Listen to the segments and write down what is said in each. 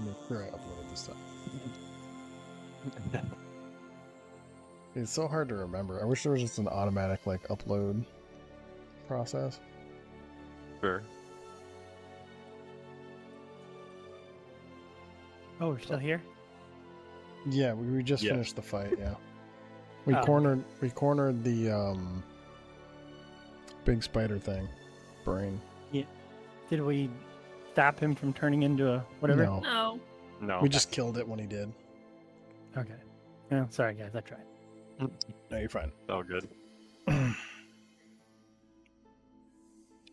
Make sure I upload this time. It's so hard to remember. I wish there was just an automatic like upload process. Sure. Oh, we're still here? Yeah, we just Yeah. finished the fight. Yeah, we Oh. cornered the big spider thing, brain. Did we stop him from turning into a whatever? No, No. No. we just killed it when he did. Okay. Oh, sorry, guys. I tried. No, you're fine. All good. I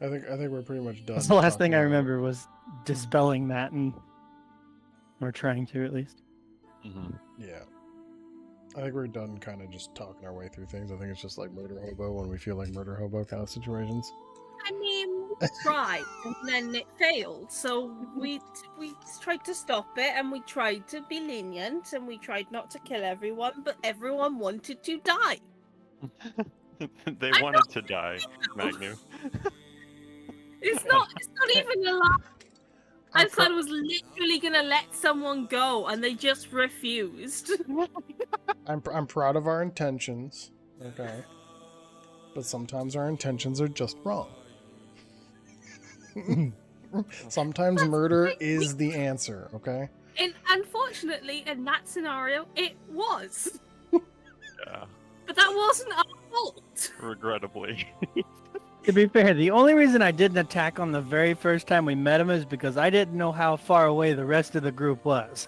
think we're pretty much done. That's the last thing I talking about- remember was dispelling that, and we're trying to at least. Mm-hmm. Yeah. I think we're done kind of just talking our way through things. I think it's just like murder hobo when we feel like murder hobo kind of situations. I mean, we tried and then it failed. So we tried to stop it and we tried to be lenient and we tried not to kill everyone, but everyone wanted to die. They I wanted to die, Magnu. It's not even a lie. I I'm thought I was literally gonna let someone go and they just refused. I'm proud of our intentions, okay? But sometimes our intentions are just wrong. Sometimes murder is the answer, okay? And unfortunately, in that scenario, it was. Yeah, But that wasn't our fault. regrettably. To be fair, the only reason I didn't attack on the very first time we met him is because I didn't know how far away the rest of the group was.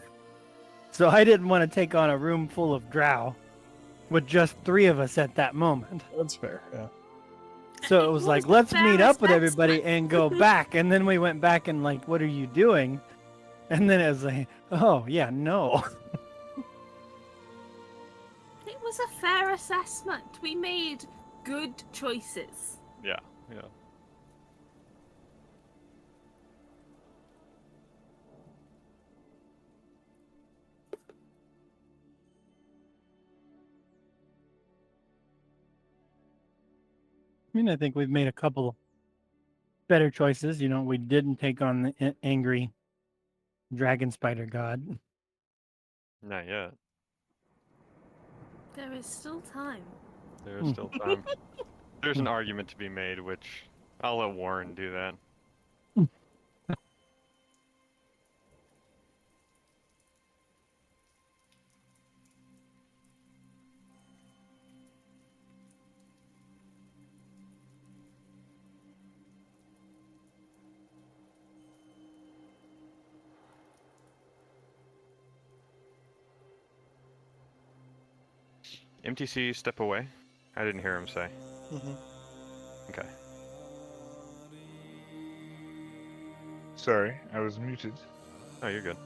So I didn't want to take on a room full of drow with just 3 of us at that moment. That's fair, yeah. So it was like, a let's fair meet up with everybody assessment. and go back. And then we went back and like, what are you doing? And then it was like, oh, yeah, no. It was a fair assessment. We made good choices. Yeah. I mean, I think we've made a couple better choices. You know, we didn't take on the angry dragon spider god. Not yet. There is still time. There is still time. There's an argument to be made, which I'll let Warren do that. MTC, step away. I didn't hear him say. Mm-hmm. Okay. Sorry, I was muted. Oh, you're good.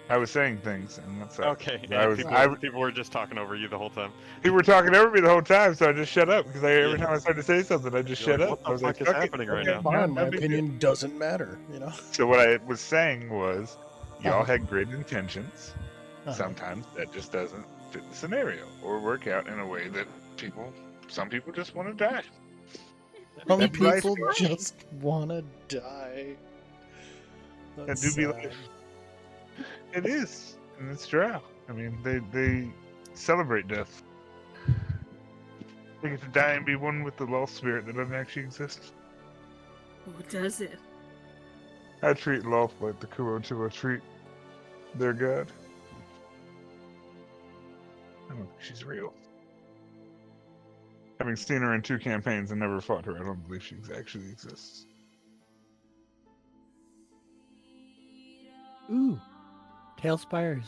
I was saying things, and that's all. Okay. I was. People were just talking over you the whole time. People were talking over me the whole time, so I just shut up because every time I started to say something, I just You're shut like, up. what I was the like, fuck is "Fuck it, happening right okay, now?" Fine, my no big deal." opinion doesn't matter, you know? So what I was saying was, y'all Uh-huh. had great intentions. Uh-huh. Sometimes that just doesn't fit the scenario or work out in a way that some people just want to die. Some That's life. people just want to die. That do be life. It is, and it's drow. I mean, they celebrate death. They get to die and be one with the lost spirit that doesn't actually exist. Who does it? I treat Loth like the Kurotua treat their god. I don't think she's real. Having seen her in 2 campaigns and never fought her, I don't believe she actually exists. Ooh. Tailspires.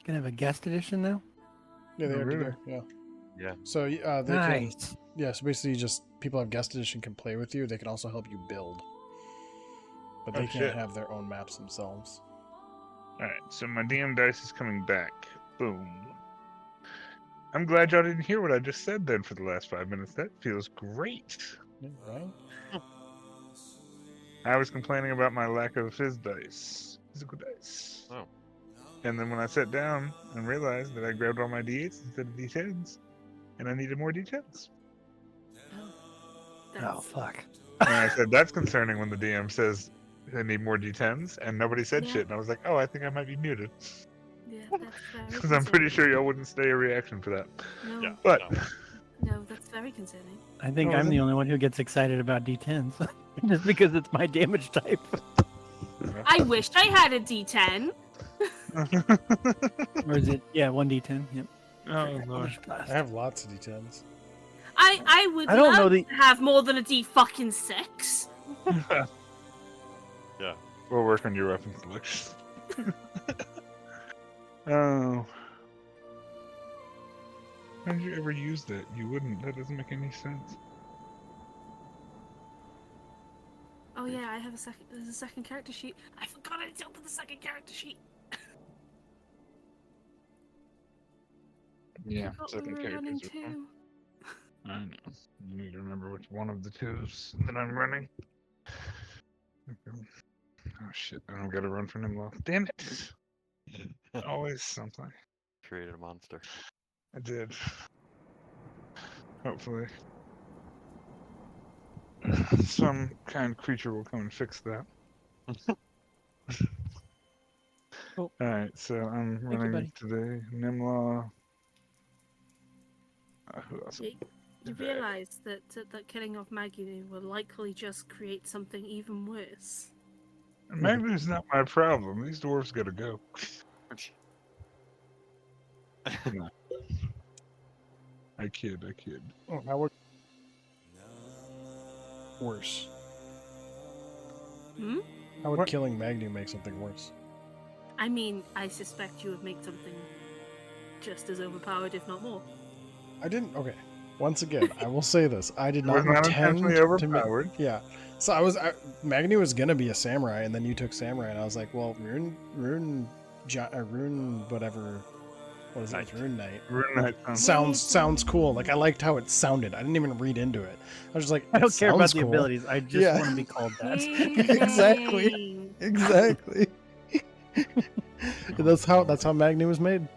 Gonna have a guest edition now? Yeah, they Oh, already really? do, yeah. Yeah. So, they can... Nice. Yeah, so basically just people have guest edition can play with you. They can also help you build. But Oh, they can't shit. have their own maps themselves. Alright, so my DM dice is coming back. Boom. I'm glad y'all didn't hear what I just said then for the last 5 minutes. That feels great. Yeah, right? I was complaining about my lack of physical dice. Oh. And then when I sat down and realized that I grabbed all my d8s instead of d10s, and I needed more d10s. Oh, fuck. And I said, that's concerning when the DM says I need more D10s, and nobody said Yeah. shit. And I was like, oh, I think I might be muted. Yeah, that's very Because I'm pretty sure y'all wouldn't stay a reaction for that. No, Yeah. But no, that's very concerning. I think Oh, I'm is the it? only one who gets excited about D10s, just because it's my damage type. I wish I had a D10. Or is it? Yeah, 1D10. Yep. oh lord. I have lots of D10s. I would I don't love know the- to have more than a D6. We'll work on your weapon selection. Oh. How did you ever use that? You wouldn't. That doesn't make any sense. Oh yeah, I have a second. There's a second character sheet. I forgot I to open the second character sheet. Yeah, Forgot second we were running characters are fun. two. I know. I need to remember which one of the twos that I'm running. Okay. Oh shit, I don't gotta run for Nimloth. Damn it! Always something. Created a monster. I did. Hopefully. Some kind creature will come and fix that. Oh. Alright, so I'm you, running buddy. today. Nimlaw. Who else? You Today. realise that killing off Maggie will likely just create something even worse. Magnus not my problem. These dwarves gotta go. I kid. Oh, how would worse? Hmm? How would What? killing Magni make something worse? I mean, I suspect you would make something just as overpowered, if not more. I didn't. Okay. Once again, I will say this: I did Was not not intend intentionally to make. overpowered. Yeah. So Magni was gonna be a samurai, and then you took samurai, and I was like, well, rune, whatever. What is it? Knight. Rune Knight. Rune Knight Sounds cool. Like I liked how it sounded. I didn't even read into it. I was just like, I "It don't care about sounds the cool." abilities. I just Yeah. want to be called that. Exactly. Yay. Exactly. that's how Magni was made.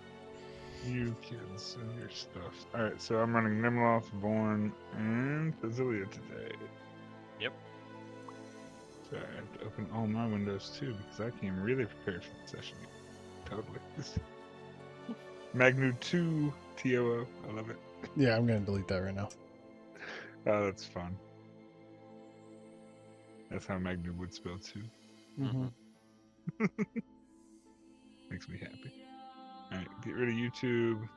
You kids and your stuff. Alright, so I'm running Nimloth, Vorn, and Fazilia today. Yep. So I have to open all my windows too, because I came really prepared for the session. Totally. Magnu 2 TOO. I love it. Yeah, I'm gonna delete that right now. Oh, that's fun. That's how Magnu would spell too. Mhm. Makes me happy. Alright, get rid of YouTube.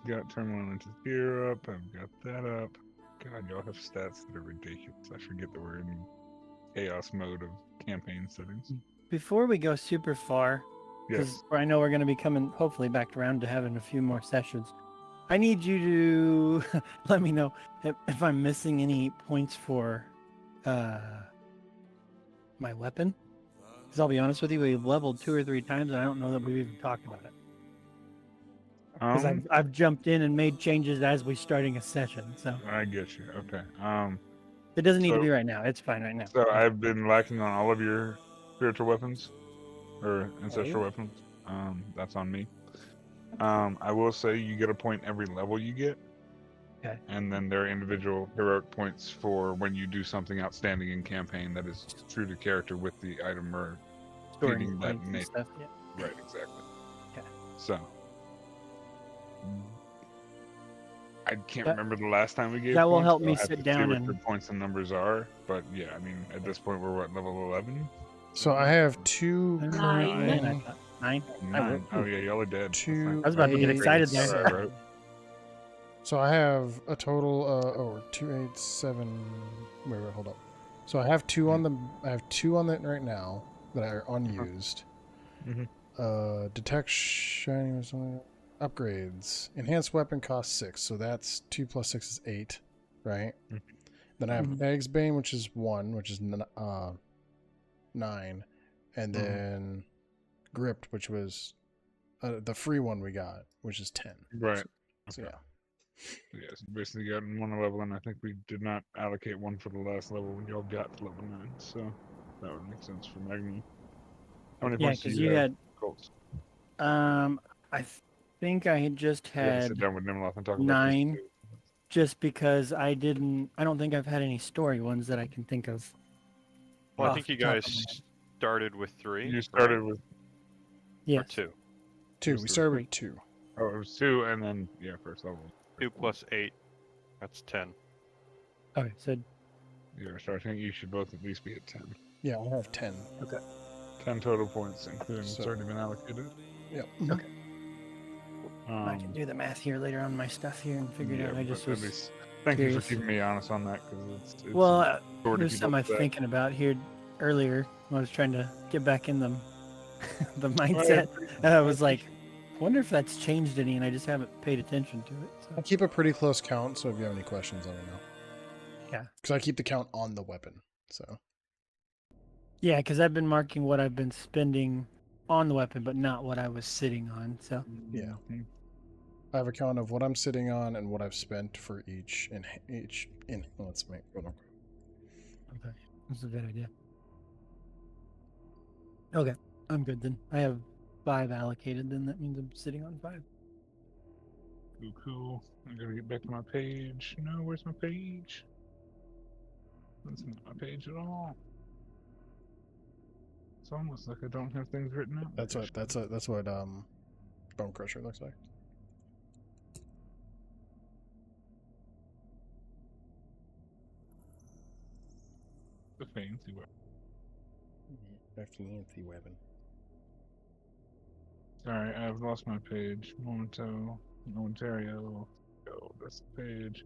Got Turmoil into Gear up. I've got that up. God, y'all have stats that are ridiculous. I forget that we're in chaos mode of campaign settings. Before we go super far, because Yes. I know we're going to be coming hopefully back around to having a few more sessions. I need you to let me know if I'm missing any points for my weapon. Because I'll be honest with you, we've leveled 2 or 3 times, and I don't know that we've even talked about it. Because I've jumped in and made changes as we're starting a session, so I get you. Okay. it doesn't need to So- be right now. It's fine right now. So I've been lacking on all of your spiritual weapons or ancestral weapons. That's on me. I will say you get a point every level you get. Okay. And then there are individual heroic points for when you do something outstanding in campaign that is true to character with the item or Storing feeding that points and name. stuff. Yeah. Right, exactly. Okay. So I can't That- remember the last time we gave that will points, help so me I'll have sit to see down what and- your points and numbers are. But yeah, I mean at this point we're what, level 11? So I have 2 Nine, currently. I thought. 9. 9. Oh yeah, y'all are dead. That's 2. not I was about to get eight, excited there. Right. So I have a total 2, 8, 7. Wait, hold up. So I have 2 on the. I have 2 on it right now that are unused. Mhm. Detection or something. Upgrades. Enhanced weapon costs 6, so that's 2 plus 6 is 8, right? Mhm. Then I have Mhm. Eggs Bane, which is 1, which is 9, and Mhm. then Gripped, which was the free one we got, which is 10. Right. So Okay. yeah. Yes, you basically got one level, and I think we did not allocate one for the last level when y'all got to level 9, so that would make sense for Magni. How many Yeah, points do because you you have, had. Colts? I think I had just We have to had sit down with Nimloth and talk about 9. this too. Just because I don't think I've had any story ones that I can think of. Well, I off think you the top of guys my head. started with 3. You started right? with Or Yes. 2. 2. Yes, We sir. started Three. with 2. oh, it was 2, and then first level. 2 plus 8. That's 10. Okay, so So I think you should both at least be at 10. Yeah, I have 10. 10 total points, including what's So- already been allocated. Yep. Okay. I can Um, do the math here later on my stuff here and figure it out. I but just at was least thank you curious. for keeping me honest on that, because it's well. sort of There's keep something I up was with that. thinking about here earlier when I was trying to get back in the the Well, mindset. And I was I like, wonder if that's changed any, and I just haven't paid attention to it. I So. keep a pretty close count, so if you have any questions, let me know. Yeah. Because I keep the count on the weapon. So Yeah, because I've been marking what I've been spending on the weapon, but not what I was sitting on. So Yeah. Mhm. I have a count of what I'm sitting on and what I've spent for each let's make hold on. okay, that's a good idea. Okay, I'm good then. I have 5 allocated. Then that means I'm sitting on 5. Cool. I gotta get back to my page. No, where's my page? That's not my page at all. It's almost like I don't have things written out. That's what Bone Crusher looks like. The fancy one. A fancy weapon. Sorry, I've lost my page. Momentario. Go. That's the page.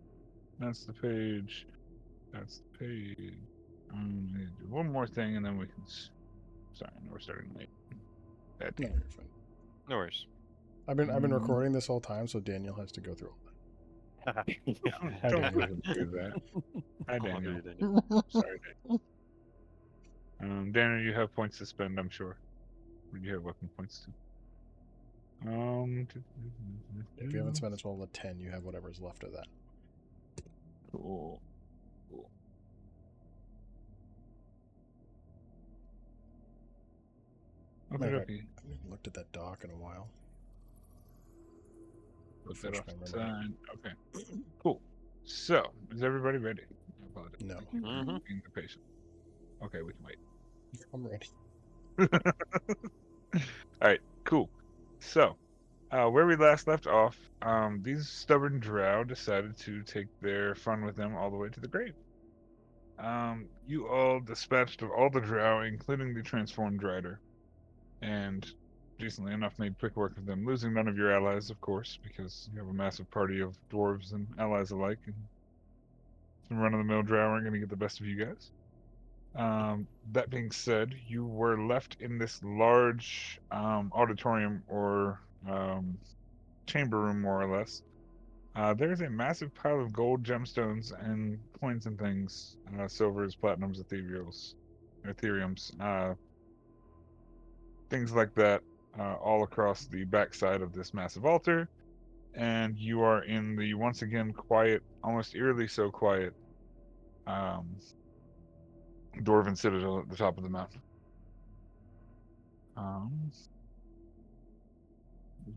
That's the page. That's the page. I need to do one more thing and then we can. Sorry, I know we're starting late. Bad No, day. you're fine. No worries. I've been recording this whole time, so Daniel has to go through all Hi, Don't Daniel. let him do that. Hi, I'll Daniel. do it anyway. Sorry, Daniel. Daniel, you have points to spend, I'm sure. You have weapon points too. If you haven't spent a total of 10, you have whatever's left of that. Cool. Okay, Matter of fact, okay. I haven't even looked at that doc in a while. Put that Refresh off my the memory. side. Okay. Cool. So, is everybody ready? I apologize. No. Thank you for Mhm. being the patient. Okay, we can wait. I'm ready. All right, cool. So, where we last left off, these stubborn drow decided to take their fun with them all the way to the grave. You all dispatched of all the drow, including the transformed rider, and decently enough made quick work of them, losing none of your allies, of course, because you have a massive party of dwarves and allies alike, and some run-of-the-mill drow aren't going to get the best of you guys. That being said, you were left in this large auditorium or chamber room, more or less. There's a massive pile of gold, gemstones, and coins and things, silvers, platinums, ethereums, things like that, all across the backside of this massive altar. And you are in the once again quiet, almost eerily so quiet, Dwarven Citadel at the top of the mountain.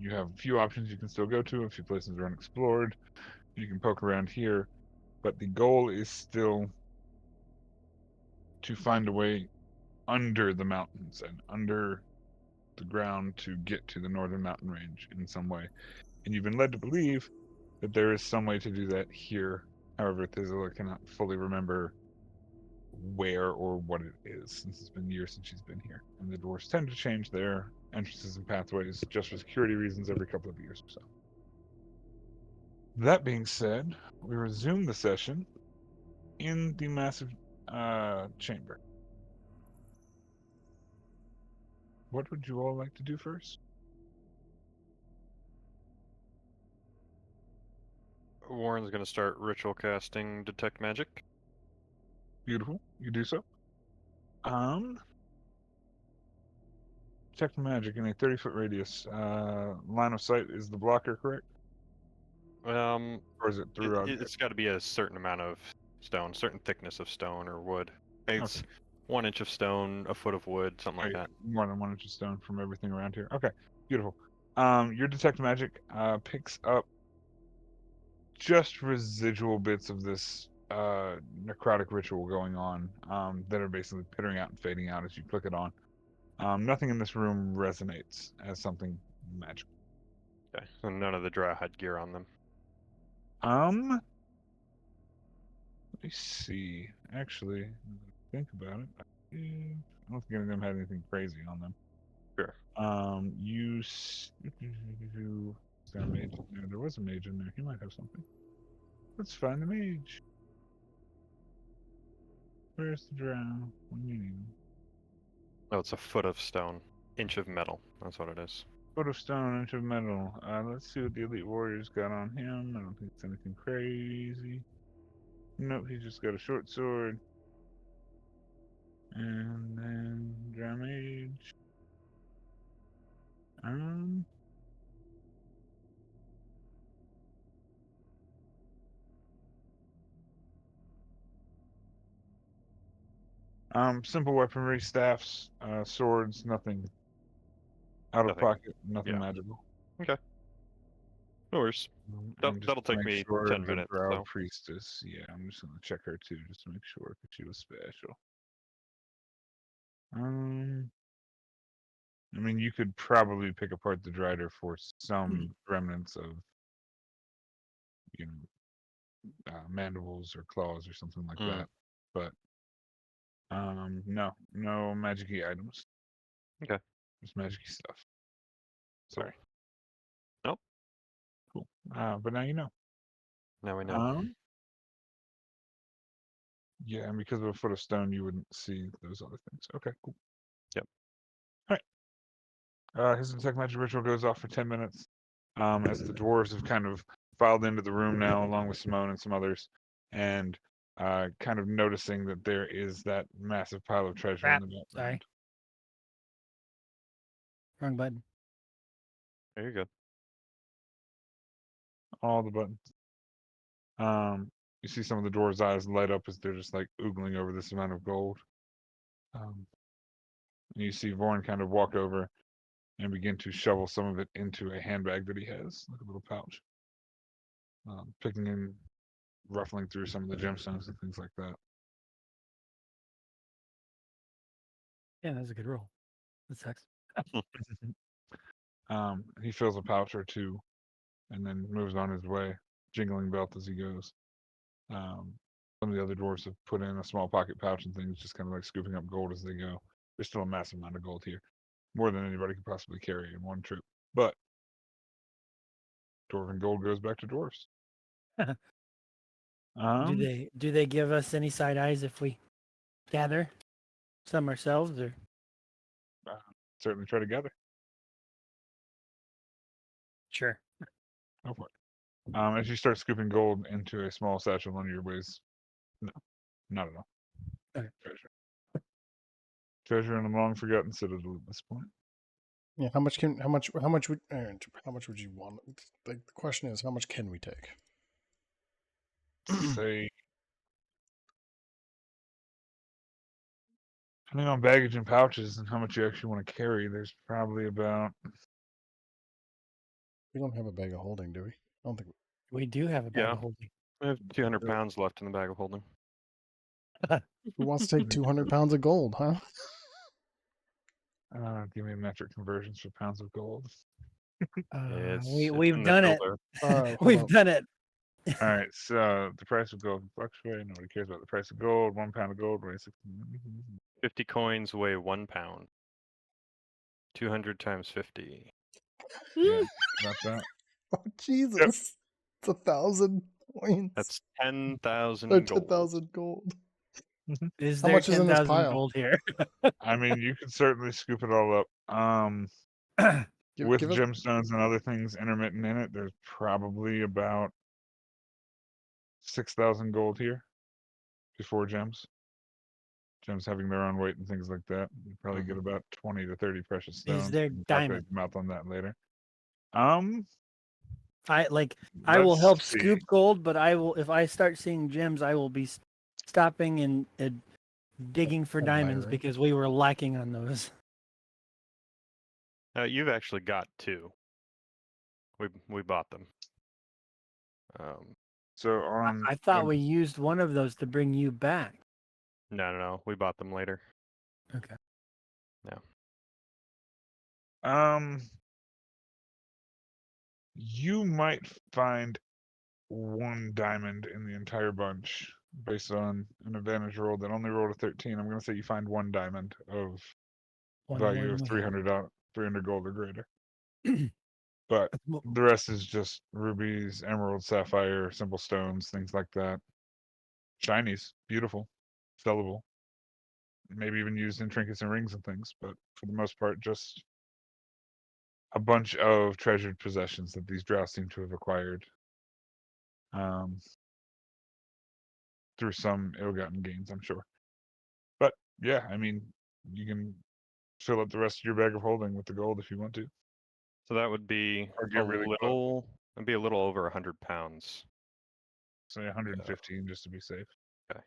You have a few options you can still go to, a few places are unexplored. You can poke around here, but the goal is still to find a way under the mountains and under the ground to get to the northern mountain range in some way. And you've been led to believe that there is some way to do that here. However, Thizila cannot fully remember where or what it is, since it's been years since she's been here. And the dwarves tend to change their entrances and pathways just for security reasons every couple of years or so. That being said, we resume the session in the massive chamber. What would you all like to do first? Warren's gonna start ritual casting detect magic. Beautiful. You do so. Detect magic in a 30-foot radius. Line of sight is the blocker, correct? Um, Or is it through object? it's got to be a certain amount of stone, certain thickness of stone or wood. It's Okay. 1 inch of stone, a foot of wood, something like Right, that. more than 1 inch of stone from everything around here. Okay, beautiful. Your detect magic picks up just residual bits of this necrotic ritual going on that are basically pittering out and fading out as you click it on. Nothing in this room resonates as something magical. Okay. So none of the drow had gear on them. Let me see. Actually, now that I think about it, I don't think any of them had anything crazy on them. Sure. Is there a mage in there? There was a mage in there. He might have something. Let's find the mage. Where's the drow? When you need him. Oh, it's a foot of stone, inch of metal. That's what it is. Foot of stone, inch of metal. Let's see what the elite warrior's got on him. I don't think it's anything crazy. Nope, he's just got a short sword. And then drow mage. Simple weaponry, staffs, swords, nothing out of Nothing. pocket, nothing Yeah. magical. No worries. And just That'll to take make me sure 10 the minutes, drow so. priestess. Yeah, I'm just gonna check her too, just to make sure that she was special. I mean, you could probably pick apart the Drider for some remnants of, mandibles or claws or something like that. But no magic-y items. Okay. Just magic-y stuff. Sorry. Nope. Cool. But now you know. Now we know. Yeah, and because of a foot of stone, you wouldn't see those other things. Okay, cool. Yep. All right. His detect magic ritual goes off for 10 minutes. As the dwarves have kind of filed into the room now, along with Simone and some others, and kind of noticing that there is that massive pile of treasure Crap, in the sorry. background. Wrong button. There you go. All the buttons. You see some of the dwarves' eyes light up as they're just like oogling over this amount of gold. And you see Vorn kind of walk over and begin to shovel some of it into a handbag that he has, like a little pouch. Picking and ruffling through some of the gemstones and things like that. Yeah, that's a good roll. That sucks. He fills a pouch or two and then moves on his way, jingling belt as he goes. Some of the other dwarves have put in a small pocket pouch and things, just kind of like scooping up gold as they go. There's still a massive amount of gold here, more than anybody could possibly carry in one trip. But dwarven gold goes back to dwarves. Do they give us any side eyes if we gather some ourselves, or Certainly try to gather. sure? Go for it. As you start scooping gold into a small satchel under your waist, no, not at all. Okay. Treasure in a long forgotten citadel at this point. Yeah, how much would you want? Like, the question is, how much can we take? Say, depending on baggage and pouches and how much you actually want to carry, there's probably about. We don't have a bag of holding, do we? I don't think. We do have a bag Yeah. of holding. I have 200 pounds left in the bag of holding. Who wants to take 200 pounds of gold, huh? Give me metric conversions for pounds of gold. It's We've in the done it. builder. We've done it. All right, so the price of gold fluctuates. Nobody cares about the price of gold. 1 pound of gold weighs 50 coins weigh 1 pound. 200 times 50. Yeah, about that. Oh, Jesus. It's 1,000 coins. That's 10,000 or gold. 10,000 gold. Is How there much is in this 10,000 pile? gold here? I mean, you could certainly scoop it all up. With Give us, gemstones and other things intermittent in it, there's probably about 6,000 gold here before gems. Gems having their own weight and things like that. You probably get about 20 to 30 precious stones. Is there You can calculate diamond? the amount on that later. I will Let's help see. scoop gold, but I will, if I start seeing gems, I will be stopping and digging for diamonds Admiring. because we were lacking on those. You've actually got 2. We bought them. So on. I thought we used one of those to bring you back. No. We bought them later. Okay. No. You might find 1 diamond in the entire bunch based on an advantage roll that only rolled a 13. I'm gonna say you find 1 diamond of One value more of than we 300 gold or greater. have. But the rest is just rubies, emerald, sapphire, simple stones, things like that. Shinies, beautiful, sellable. Maybe even used in trinkets and rings and things, but for the most part, just a bunch of treasured possessions that these drow seem to have acquired through some ill-gotten gains, I'm sure. But yeah, I mean, you can fill up the rest of your bag of holding with the gold if you want to. So that would be Or a get really close. little. It'd be a little over 100 pounds. Say 115 just to be safe. Okay.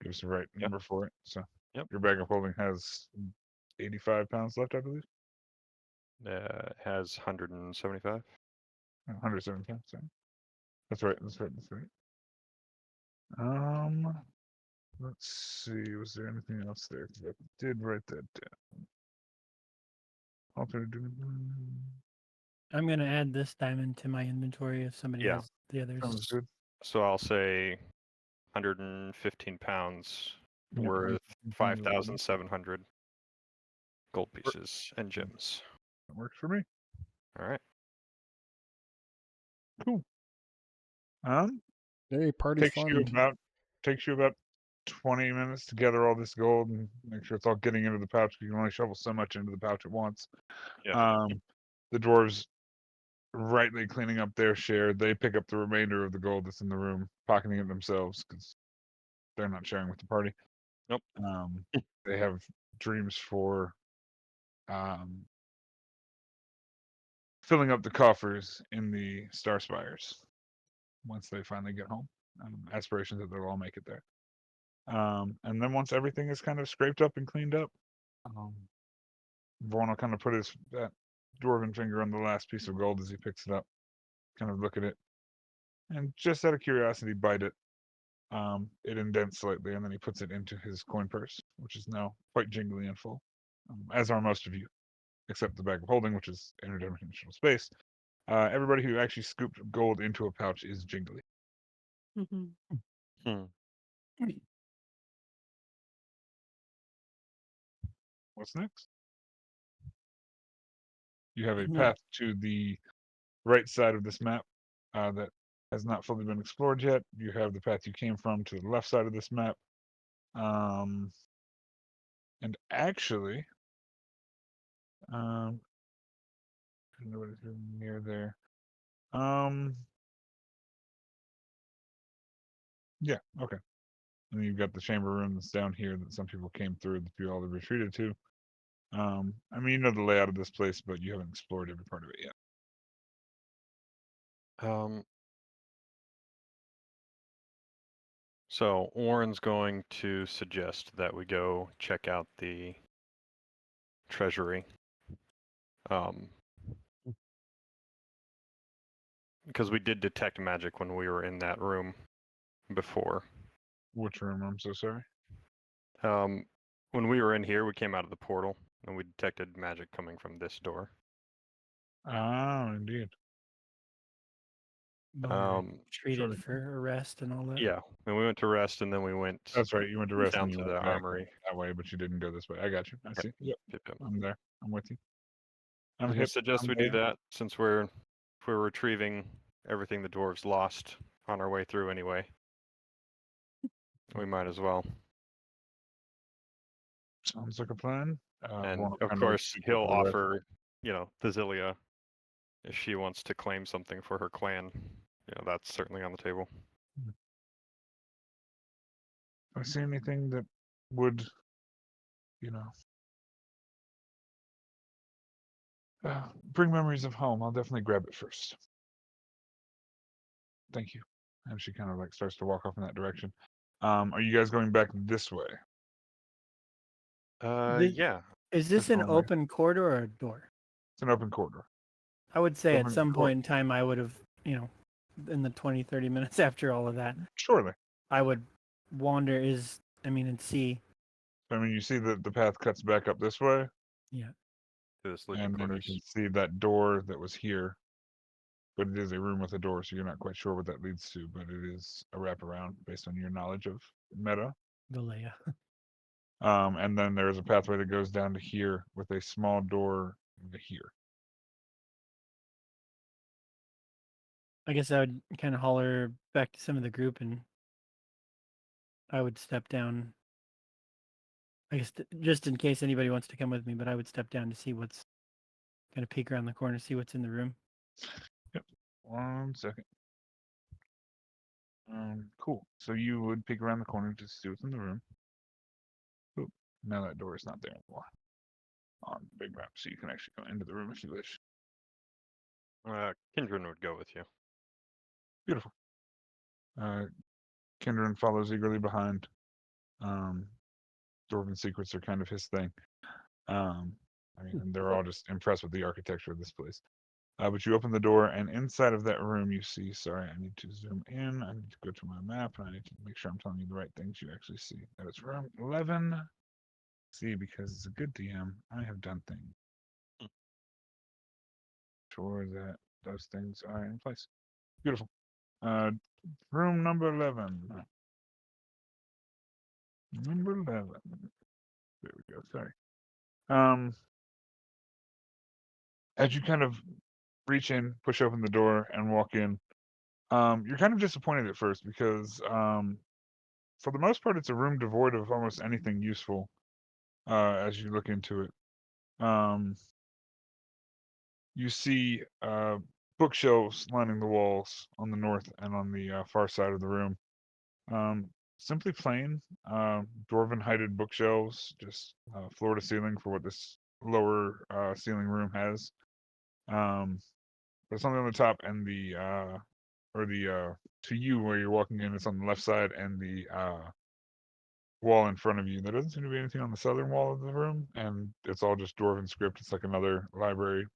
Give us the right Yep. number for it. So Yep. your bag of holding has 85 pounds left, I believe. Has 175. 107 pounds. Sorry. That's right. Let's see. Was there anything else there? 'Cause I did write that down. I'm gonna add this diamond to my inventory if somebody Yeah. has the others. Sounds good. So I'll say 115 pounds Yep, worth 115 5,700 gold pieces and gems. That works for me. All right. Cool. Hey, party takes you fun. about 20 minutes to gather all this gold and make sure it's all getting into the pouch. You can only shovel so much into the pouch at once. Yeah. The dwarves rightly cleaning up their share. They pick up the remainder of the gold that's in the room, pocketing it themselves because they're not sharing with the party. Nope. They have dreams for filling up the coffers in the Star Spires once they finally get home. Aspirations that they'll all make it there. And then once everything is kind of scraped up and cleaned up, Vaughn will kind of put that dwarven finger on the last piece of gold as he picks it up, kind of look at it, and just out of curiosity, bite it. It indents slightly, and then he puts it into his coin purse, which is now quite jingly and full, as are most of you, except the bag of holding, which is interdimensional space. Everybody who actually scooped gold into a pouch is jingly. Hmm. What's next? You have a No. path to the right side of this map that has not fully been explored yet. You have the path you came from to the left side of this map. And actually, nobody's near there. Yeah, okay. And then you've got the chamber room that's down here that some people came through that you all have retreated to. I mean, you know the layout of this place, but you haven't explored every part of it yet. So Warren's going to suggest that we go check out the treasury. Because we did detect magic when we were in that room before. Which room? I'm so sorry. When we were in here, we came out of the portal and we detected magic coming from this door. Oh, indeed. Treated Sorry. for arrest and all that. Yeah, and we went to rest, and then we went. That's right. You went to rest down and you to went the back armory that way, but you didn't go this way. I got you. I see. Yep. Yep. I'm there. I'm with you. I I'm was gonna hip. suggest I'm we do there. that since we're retrieving everything the dwarves lost on our way through anyway. We might as well. Sounds like a plan. And Vaughn will of kind course, speak he'll for the rest. offer, Thasilia, if she wants to claim something for her clan. That's certainly on the table. If I see anything that would, bring memories of home, I'll definitely grab it first. Thank you. And she kind of like starts to walk off in that direction. Are you guys going back this way? Yeah. Is this That's an all right. open corridor or a door? It's an open corridor. I would say at Open some cor- point in time, I would have, in the 20, 30 minutes after all of that, Surely. I would wander and see. I mean, you see that the path cuts back up this way. Yeah. To the sleeping and then you quarters. can see that door that was here, but it is a room with a door, so you're not quite sure what that leads to, but it is a wraparound based on your knowledge of meta. Galea. And then there's a pathway that goes down to here with a small door to here. I guess I would kind of holler back to some of the group, and I would step down. I guess just in case anybody wants to come with me, but I would step down to see what's kind of peek around the corner, see what's in the room. Yep. 1 second. Cool. So you would peek around the corner to see what's in the room. Oop. Now that door is not there anymore on the big map, so you can actually go into the room if you wish. Kindred would go with you. Beautiful. Kindred follows eagerly behind. Dwarven secrets are kind of his thing. I mean, and they're all just impressed with the architecture of this place. But you open the door, and inside of that room, you see. Sorry, I need to zoom in. I need to go to my map, and I need to make sure I'm telling you the right things you actually see. That is room 11. See, because it's a good DM, I have done things. Sure that those things are in place. Beautiful. Room number 11. Number 11. There we go. Sorry. As you kind of reach in, push open the door, and walk in, you're kind of disappointed at first because, for the most part, it's a room devoid of almost anything useful. As you look into it, you see bookshelves lining the walls on the north and on the far side of the room. Simply plain, dwarven heighted bookshelves, just floor to ceiling for what this lower ceiling room has. There's something on the top, and to you where you're walking in, it's on the left side, and the wall in front of you. There doesn't seem to be anything on the southern wall of the room, and it's all just dwarven script. It's like another library.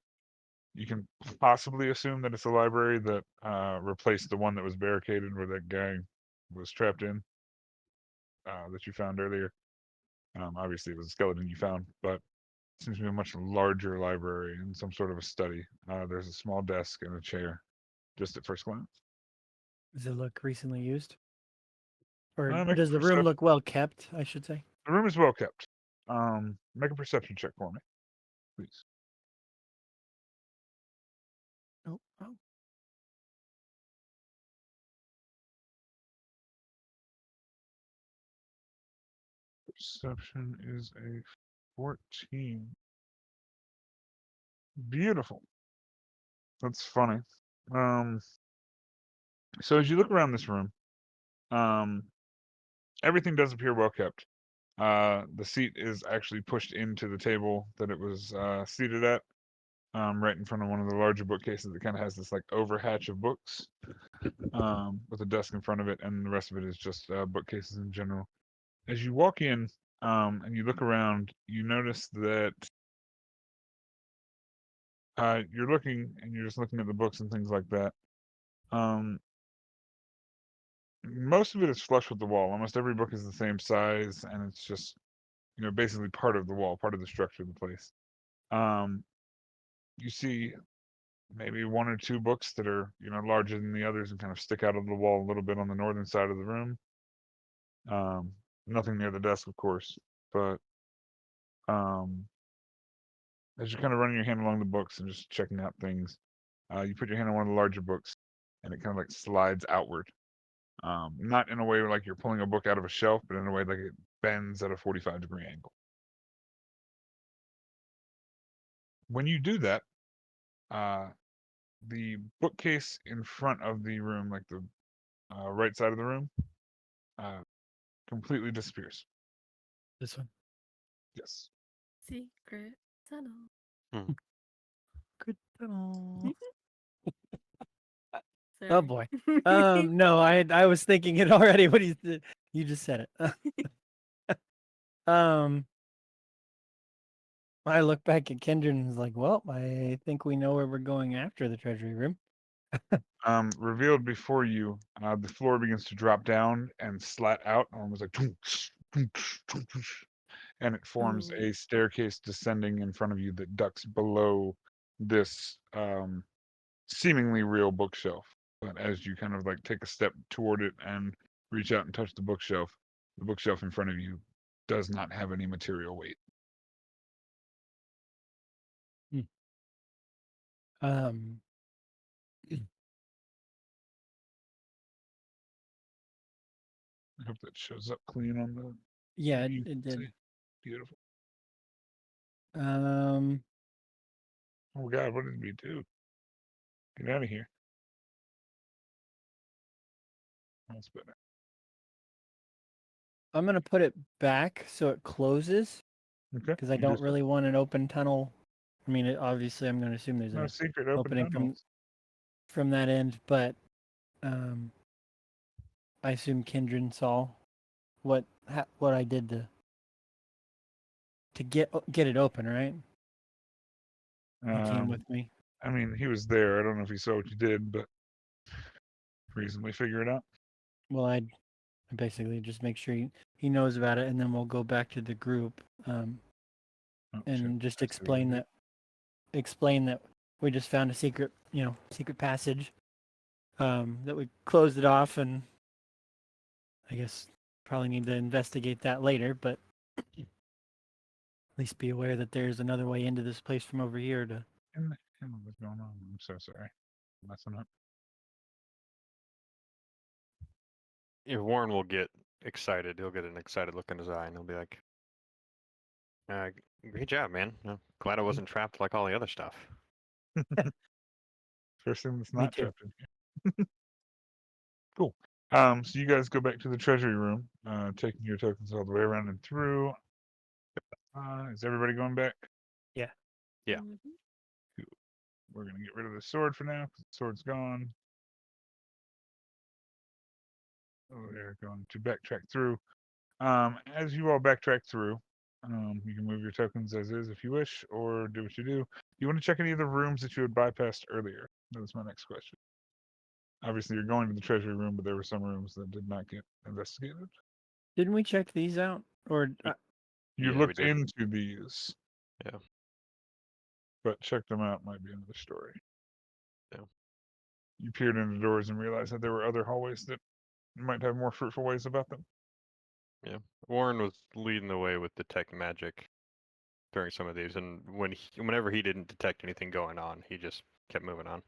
You can possibly assume that it's a library that replaced the one that was barricaded where that guy was trapped in, that you found earlier. Obviously, it was a skeleton you found, but it seems to be a much larger library and some sort of a study. There's a small desk and a chair, just at first glance. Does it look recently used? Or Make a does the room percep- look well kept, I should say? The room is well kept. Make a perception check for me, please. Oh. Perception is a 14. Beautiful. That's funny. So as you look around this room, everything does appear well kept. The seat is actually pushed into the table that it was seated at, right in front of one of the larger bookcases that kind of has this like overhatch of books, with a desk in front of it, and the rest of it is just bookcases in general. As you walk in, and you look around, you notice that you're looking and you're just looking at the books and things like that. Most of it is flush with the wall. Almost every book is the same size, and it's just, basically part of the wall, part of the structure of the place. You see maybe one or two books that are, larger than the others and kind of stick out of the wall a little bit on the northern side of the room. Nothing near the desk, of course, but as you're kind of running your hand along the books and just checking out things, you put your hand on one of the larger books, and it kind of like slides outward. Not in a way like you're pulling a book out of a shelf, but in a way like it bends at a 45-degree angle. When you do that, the bookcase in front of the room, like the right side of the room, completely disappears. This one. Yes. Secret tunnel. Good. Sorry. Oh boy. No, I was thinking it already. What you just said it. I look back at Kindred and was like, well, I think we know where we're going after the treasury room. Revealed before you, the floor begins to drop down and slat out, almost like, and it forms Oh. a staircase descending in front of you that ducks below this seemingly real bookshelf. But as you kind of like take a step toward it and reach out and touch the bookshelf in front of you does not have any material weight. Um, I hope that shows up clean on the yeah, you it can did. see. Beautiful. Um, Oh God, what did we do? Get out of here. That's better. I'm gonna put it back so it closes Okay. because I you don't just- really want an open tunnel. I mean, obviously, I'm gonna assume there's no a secret open opening tunnels. from that end, but I assume Kindred saw what I did to get it open, right? He came with me. I mean, he was there. I don't know if he saw what you did, but reasonably figure it out. Well, I basically just make sure he knows about it, and then we'll go back to the group Oh, and shit. just I see what you explain that we just found a secret passage, that we closed it off, and I guess probably need to investigate that later, but at least be aware that there's another way into this place from over here to. In the hell was going on? I'm so sorry. Messing up. Yeah, Warren will get excited. He'll get an excited look in his eye, and he'll be like, "Great job, man. Glad I wasn't trapped like all the other stuff." First thing that's Me not too. trapped in here. Cool. So you guys go back to the treasury room, taking your tokens all the way around and through. Is everybody going back? Yeah. Mhm. We're gonna get rid of the sword for now, 'cause the sword's gone. Oh, they're going to backtrack through. As you all backtrack through, you can move your tokens as is if you wish, or do what you do. You want to check any of the rooms that you had bypassed earlier? That was my next question. Obviously, you're going to the treasury room, but there were some rooms that did not get investigated. Didn't we check these out? Or You Yeah, we looked did. into these. Yeah. But check them out might be another story. Yeah. You peered into doors and realized that there were other hallways that might have more fruitful ways about them. Yeah. Warren was leading the way with detect magic during some of these, and whenever he didn't detect anything going on, he just kept moving on.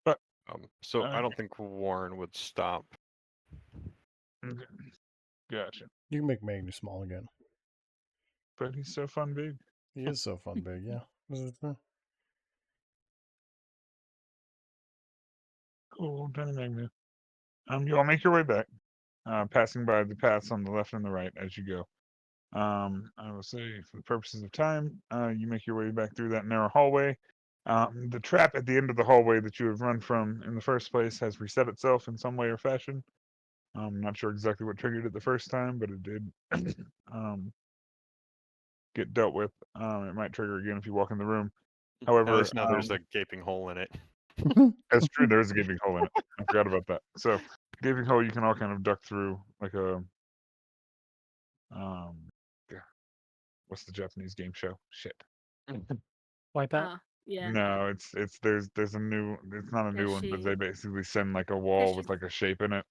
But so I don't think Warren would stop. okay. Gotcha. You can make Magny small again. But he's so fun big. He is so fun big, yeah. Cool, Tiny Magnet. You all make your way back, passing by the paths on the left and the right as you go. I will say, for the purposes of time, you make your way back through that narrow hallway. The trap at the end of the hallway that you have run from in the first place has reset itself in some way or fashion. I'm not sure exactly what triggered it the first time, but it did get dealt with. It might trigger again if you walk in the room. At However, least now there's a gaping hole in it. that's true. There is a gaping hole in it. I forgot about that. So, gaping hole you can all kind of duck through like a yeah. What's the Japanese game show? Shit. Wipeout. Yeah. No, it's there's a new. It's not a new one, but they Teshi. basically send like a wall with Teshi. like a shape in it.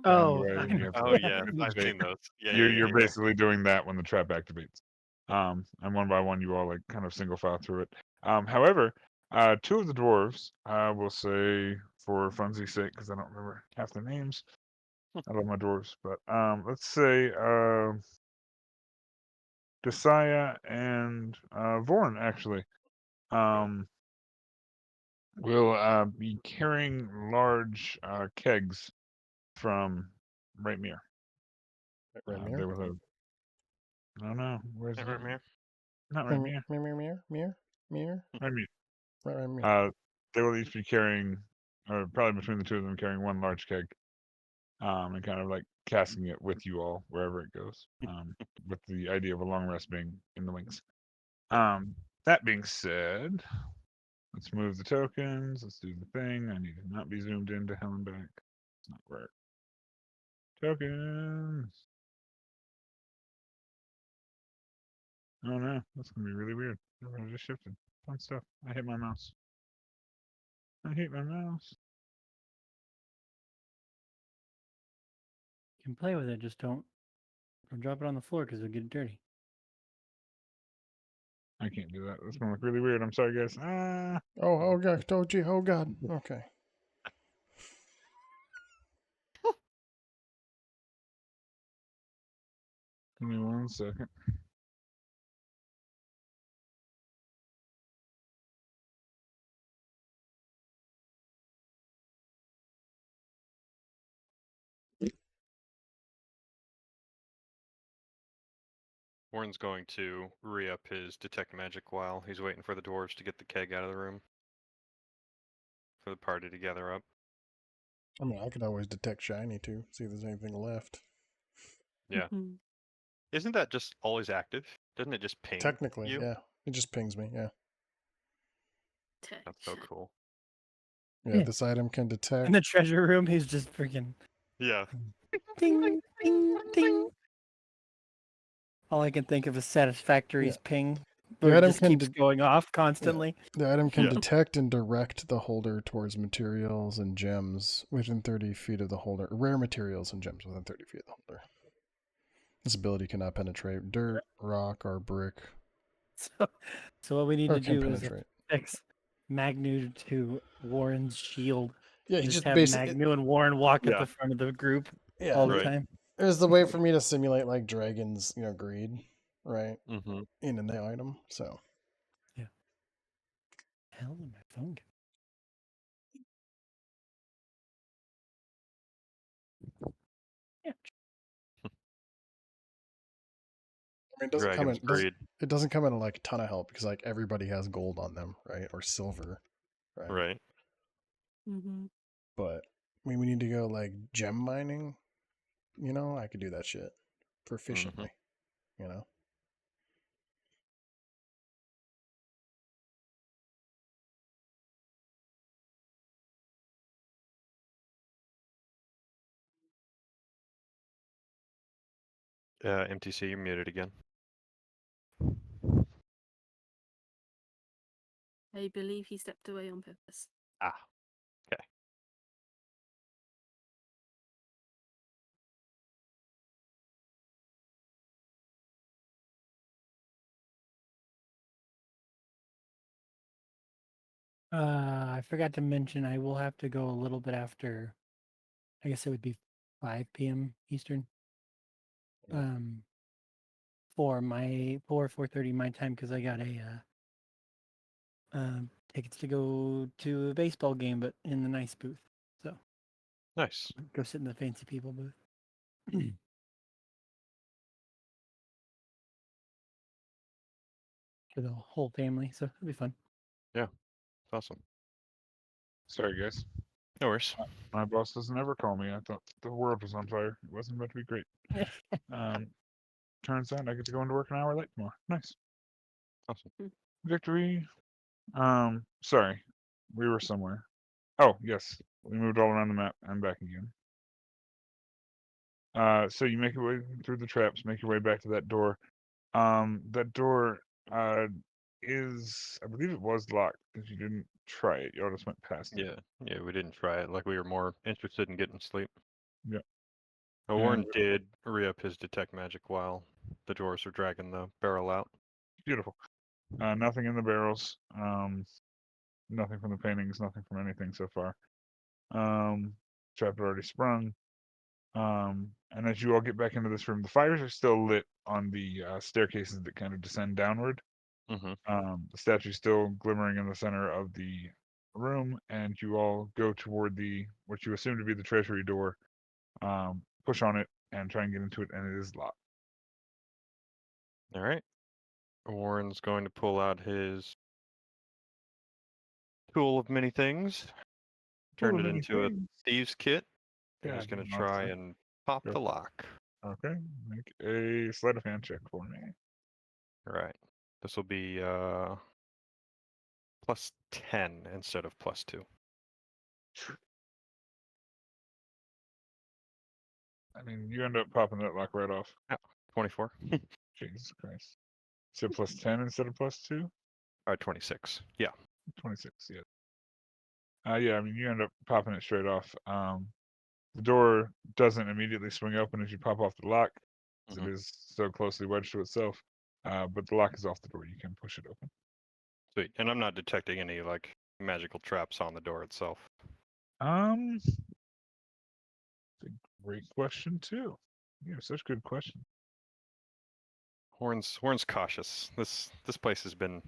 Oh, Way, I and you have to, Oh like, yeah, find the I've shape. seen those. Yeah, You're yeah. basically doing that when the trap activates. And one by one, you all like kind of single file through it. However, two of the dwarves, I will say for funsies' sake, because I don't remember half their names. I love my dwarves, but let's say Desaya and Vorn actually will be carrying large kegs from Rightmere. Right They will have. I don't know. Where's Right, it? Mir? Not mirror, Rightmere. mirror. Rightmere. Right, mirror. They will each be carrying, or probably between the two of them, carrying one large keg, and kind of like casting it with you all wherever it goes, with the idea of a long rest being in the wings. That being said, let's move the tokens. Let's do the thing. I need to not be zoomed into hell and back. It's not work. Tokens. Oh no, that's gonna be really weird. Everyone just shifted. Fun stuff. I hate my mouse. I hate my mouse. You can play with it, just don't drop it on the floor because it'll get dirty. I can't do that. That's gonna look really weird. I'm sorry, guys. Ah. Oh god, Toji, oh god. Okay. Give me 1 second. Warren's going to re-up his detect magic while he's waiting for the dwarves to get the keg out of the room. For the party to gather up. I mean, I could always detect shiny too, see if there's anything left. Yeah. Mhm. Isn't that just always active? Doesn't it just ping Technically, you? yeah. It just pings me, yeah. That's so Touch. cool. Yeah, Yeah. this item can detect. In the treasure room, he's just freaking Yeah. ding, ding, ding. All I can think of is Satisfactory's ping. The Where it item just can keeps going off constantly. The item can Yeah. detect and direct the holder towards materials and gems within 30 feet of the holder. Rare materials and gems within 30 feet of the holder. This ability cannot penetrate dirt, rock, or brick. So what we need Or to can do is penetrate. affix Magnu to Warren's shield. Yeah, And you just just have basically. Magnu and Warren walk at Yeah. the front of the group Yeah, all the Right. time. it was the way for me to simulate like dragons, greed, right? Mm-hmm. In the item. So Hell, did my phone go? Yeah. I mean, it doesn't Dragon's greed. it doesn't come in like a ton of help because like everybody has gold on them, right? Or silver, right? Right. Mm-hmm. But we need to go like gem mining. I could do that shit proficiently. You know. MTC, you're muted again. I believe he stepped away on purpose. Ah. Okay. I forgot to mention I will have to go a little bit after. I guess it would be 5 p.m. Eastern. Yeah. For my 4:30 my time because I got a tickets to go to a baseball game, but in the nice booth. So Nice. go sit in the fancy people booth. For the whole family, so it'll be fun. Awesome. Sorry, guys. No worries. My boss doesn't ever call me. I thought the world was on fire. It wasn't about to be great. Turns out I get to go into work an hour late tomorrow. Nice. Awesome. Victory. Sorry. We were somewhere. Oh, yes. We moved all around the map. I'm back again. So you make your way through the traps, make your way back to that door. That door is, I believe it was locked because you didn't try it. You all just went past it. Yeah, we didn't try it. Like we were more interested in getting sleep. Yep. Warren And- did re-up his detect magic while the dwarves were dragging the barrel out. Beautiful. Nothing in the barrels. Nothing from the paintings. Nothing from anything so far. Trap had already sprung. And as you all get back into this room, the fires are still lit on the staircases that kind of descend downward. Mm-hmm. The statue's still glimmering in the center of the room, and you all go toward what you assume to be the treasury door. Push on it and try and get into it, and it is locked. All right. Warren's going to pull out his tool of many things, turn Tool it of many into a things. thieves kit, and God, he's going to monster. try and pop Go the for it. lock. Okay, make a sleight of hand check for me. All right. This will be plus 10 instead of plus 2. I mean, you end up popping that lock right off. 24. Jesus Christ. Is it plus 10 instead of plus 2? 26. Yeah. 26, yeah. Yeah, I mean, you end up popping it straight off. The door doesn't immediately swing open as you pop off the lock, as Mhm. it is so closely wedged to itself. But the lock is off the door. You can push it open. Sweet. And I'm not detecting any like magical traps on the door itself. It's a great question too. You have such good questions. Horn's cautious. This place has been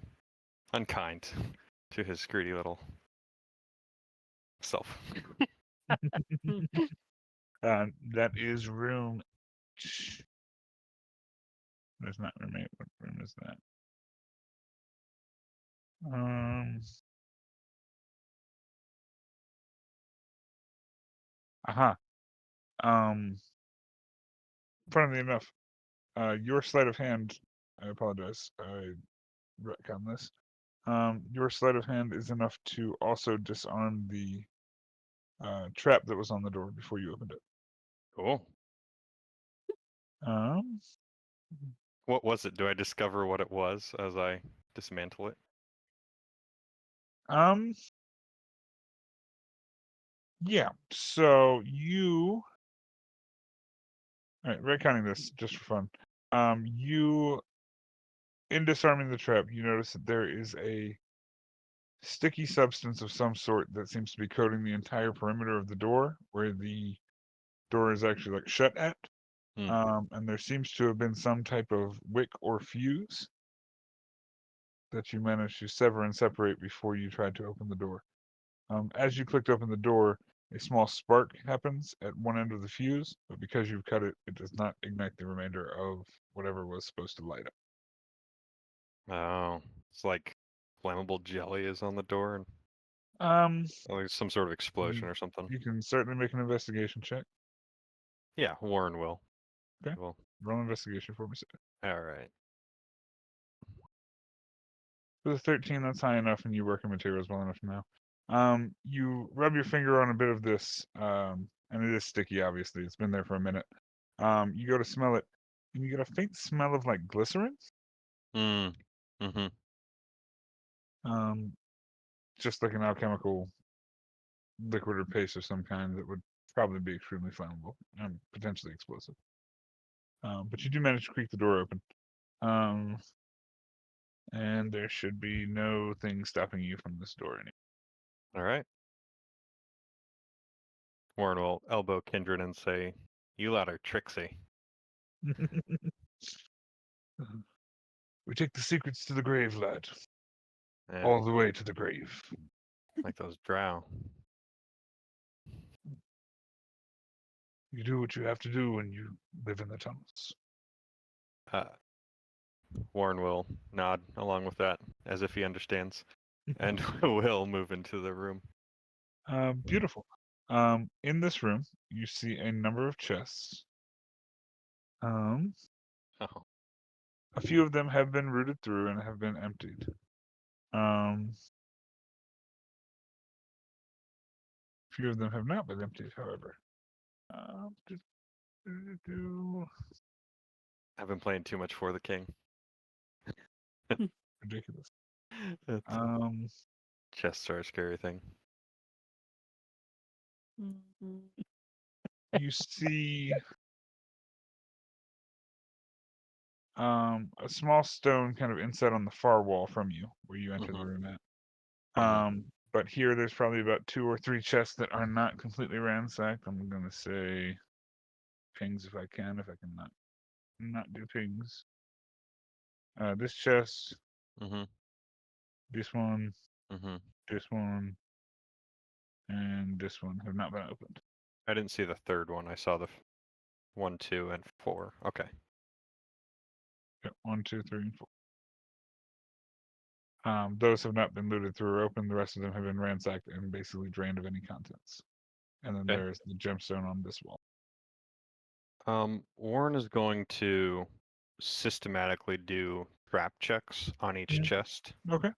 unkind to his greedy little self. That is room. There's not roommate. What room is that? Aha. Funnily enough, your sleight of hand. I apologize. I retcon this. Your sleight of hand is enough to also disarm the trap that was on the door before you opened it. Cool. Um, What was it? Do I discover what it was as I dismantle it? um, yeah. So you, all right, retconning this just for fun. You, in disarming the trap, you notice that there is a sticky substance of some sort that seems to be coating the entire perimeter of the door, where the door is actually like shut at. And there seems to have been some type of wick or fuse that you managed to sever and separate before you tried to open the door. As you clicked open the door, a small spark happens at one end of the fuse, but because you've cut it, it does not ignite the remainder of whatever was supposed to light up. Oh, it's like flammable jelly is on the door, and Um, like some sort of explosion or something. you can certainly make an investigation check. Yeah, Warren will. Okay. Well, Roll an investigation for me. Sir. all right. For the 13, that's high enough, and you work in materials well enough now. You rub your finger on a bit of this, and it is sticky, obviously. It's been there for a minute. You go to smell it, and you get a faint smell of like glycerin. Mm-hmm. Just like an alchemical liquid or paste of some kind that would probably be extremely flammable and potentially explosive. But you do manage to creak the door open. And there should be no thing stopping you from this door anymore. All right. Warren will elbow Kindred and say, "You lot are tricksy." We take the secrets to the grave, lad. Yeah, All the way to the grave. like those drow. You do what you have to do when you live in the tunnels. Warren will nod along with that, as if he understands, and will move into the room. Beautiful. In this room, you see a number of chests. Oh, A few of them have been rooted through and have been emptied. A few of them have not been emptied, however. I've been playing too much For the King. Ridiculous. It's chests are a scary thing. You see a small stone kind of inset on the far wall from you, where you enter the room at. But here there's probably about 2 or 3 chests that are not completely ransacked. I'm gonna say pings if I can not do pings. This chest, Mm-hmm. this one, Mm-hmm. this one, and this one have not been opened. I didn't see the third one. I saw the 1, 2, and 4. Okay. Yep, 1, 2, 3, and 4. Those have not been looted through or opened. The rest of them have been ransacked and basically drained of any contents. And then Okay. there's the gemstone on this wall. Warren is going to systematically do trap checks on each Yeah. chest. Okay.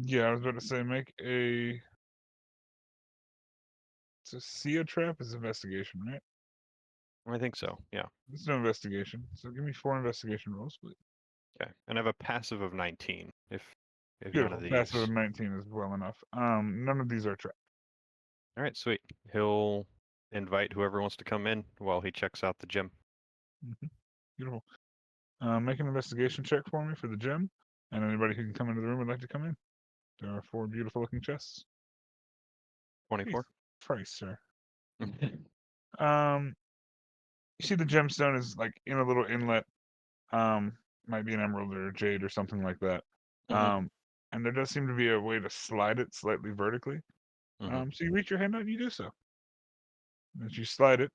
Yeah, I was about to say make a. To see a trap is investigation, right? I think so. Yeah. There's no investigation. So give me 4 investigation rolls, please. Okay. And I have a passive of 19. If none Beautiful. of these. Passive of 19 is well enough. None of these are trapped. All right, sweet. He'll invite whoever wants to come in while he checks out the gym. Beautiful. Make an investigation check for me for the gym, and anybody who can come into the room would like to come in. There are 4 beautiful looking chests. 24. Price, sir. You see the gemstone is like in a little inlet. Might be an emerald or a jade or something like that. Mhm. And there does seem to be a way to slide it slightly vertically. Mhm. So you reach your hand out and you do so. As you slide it,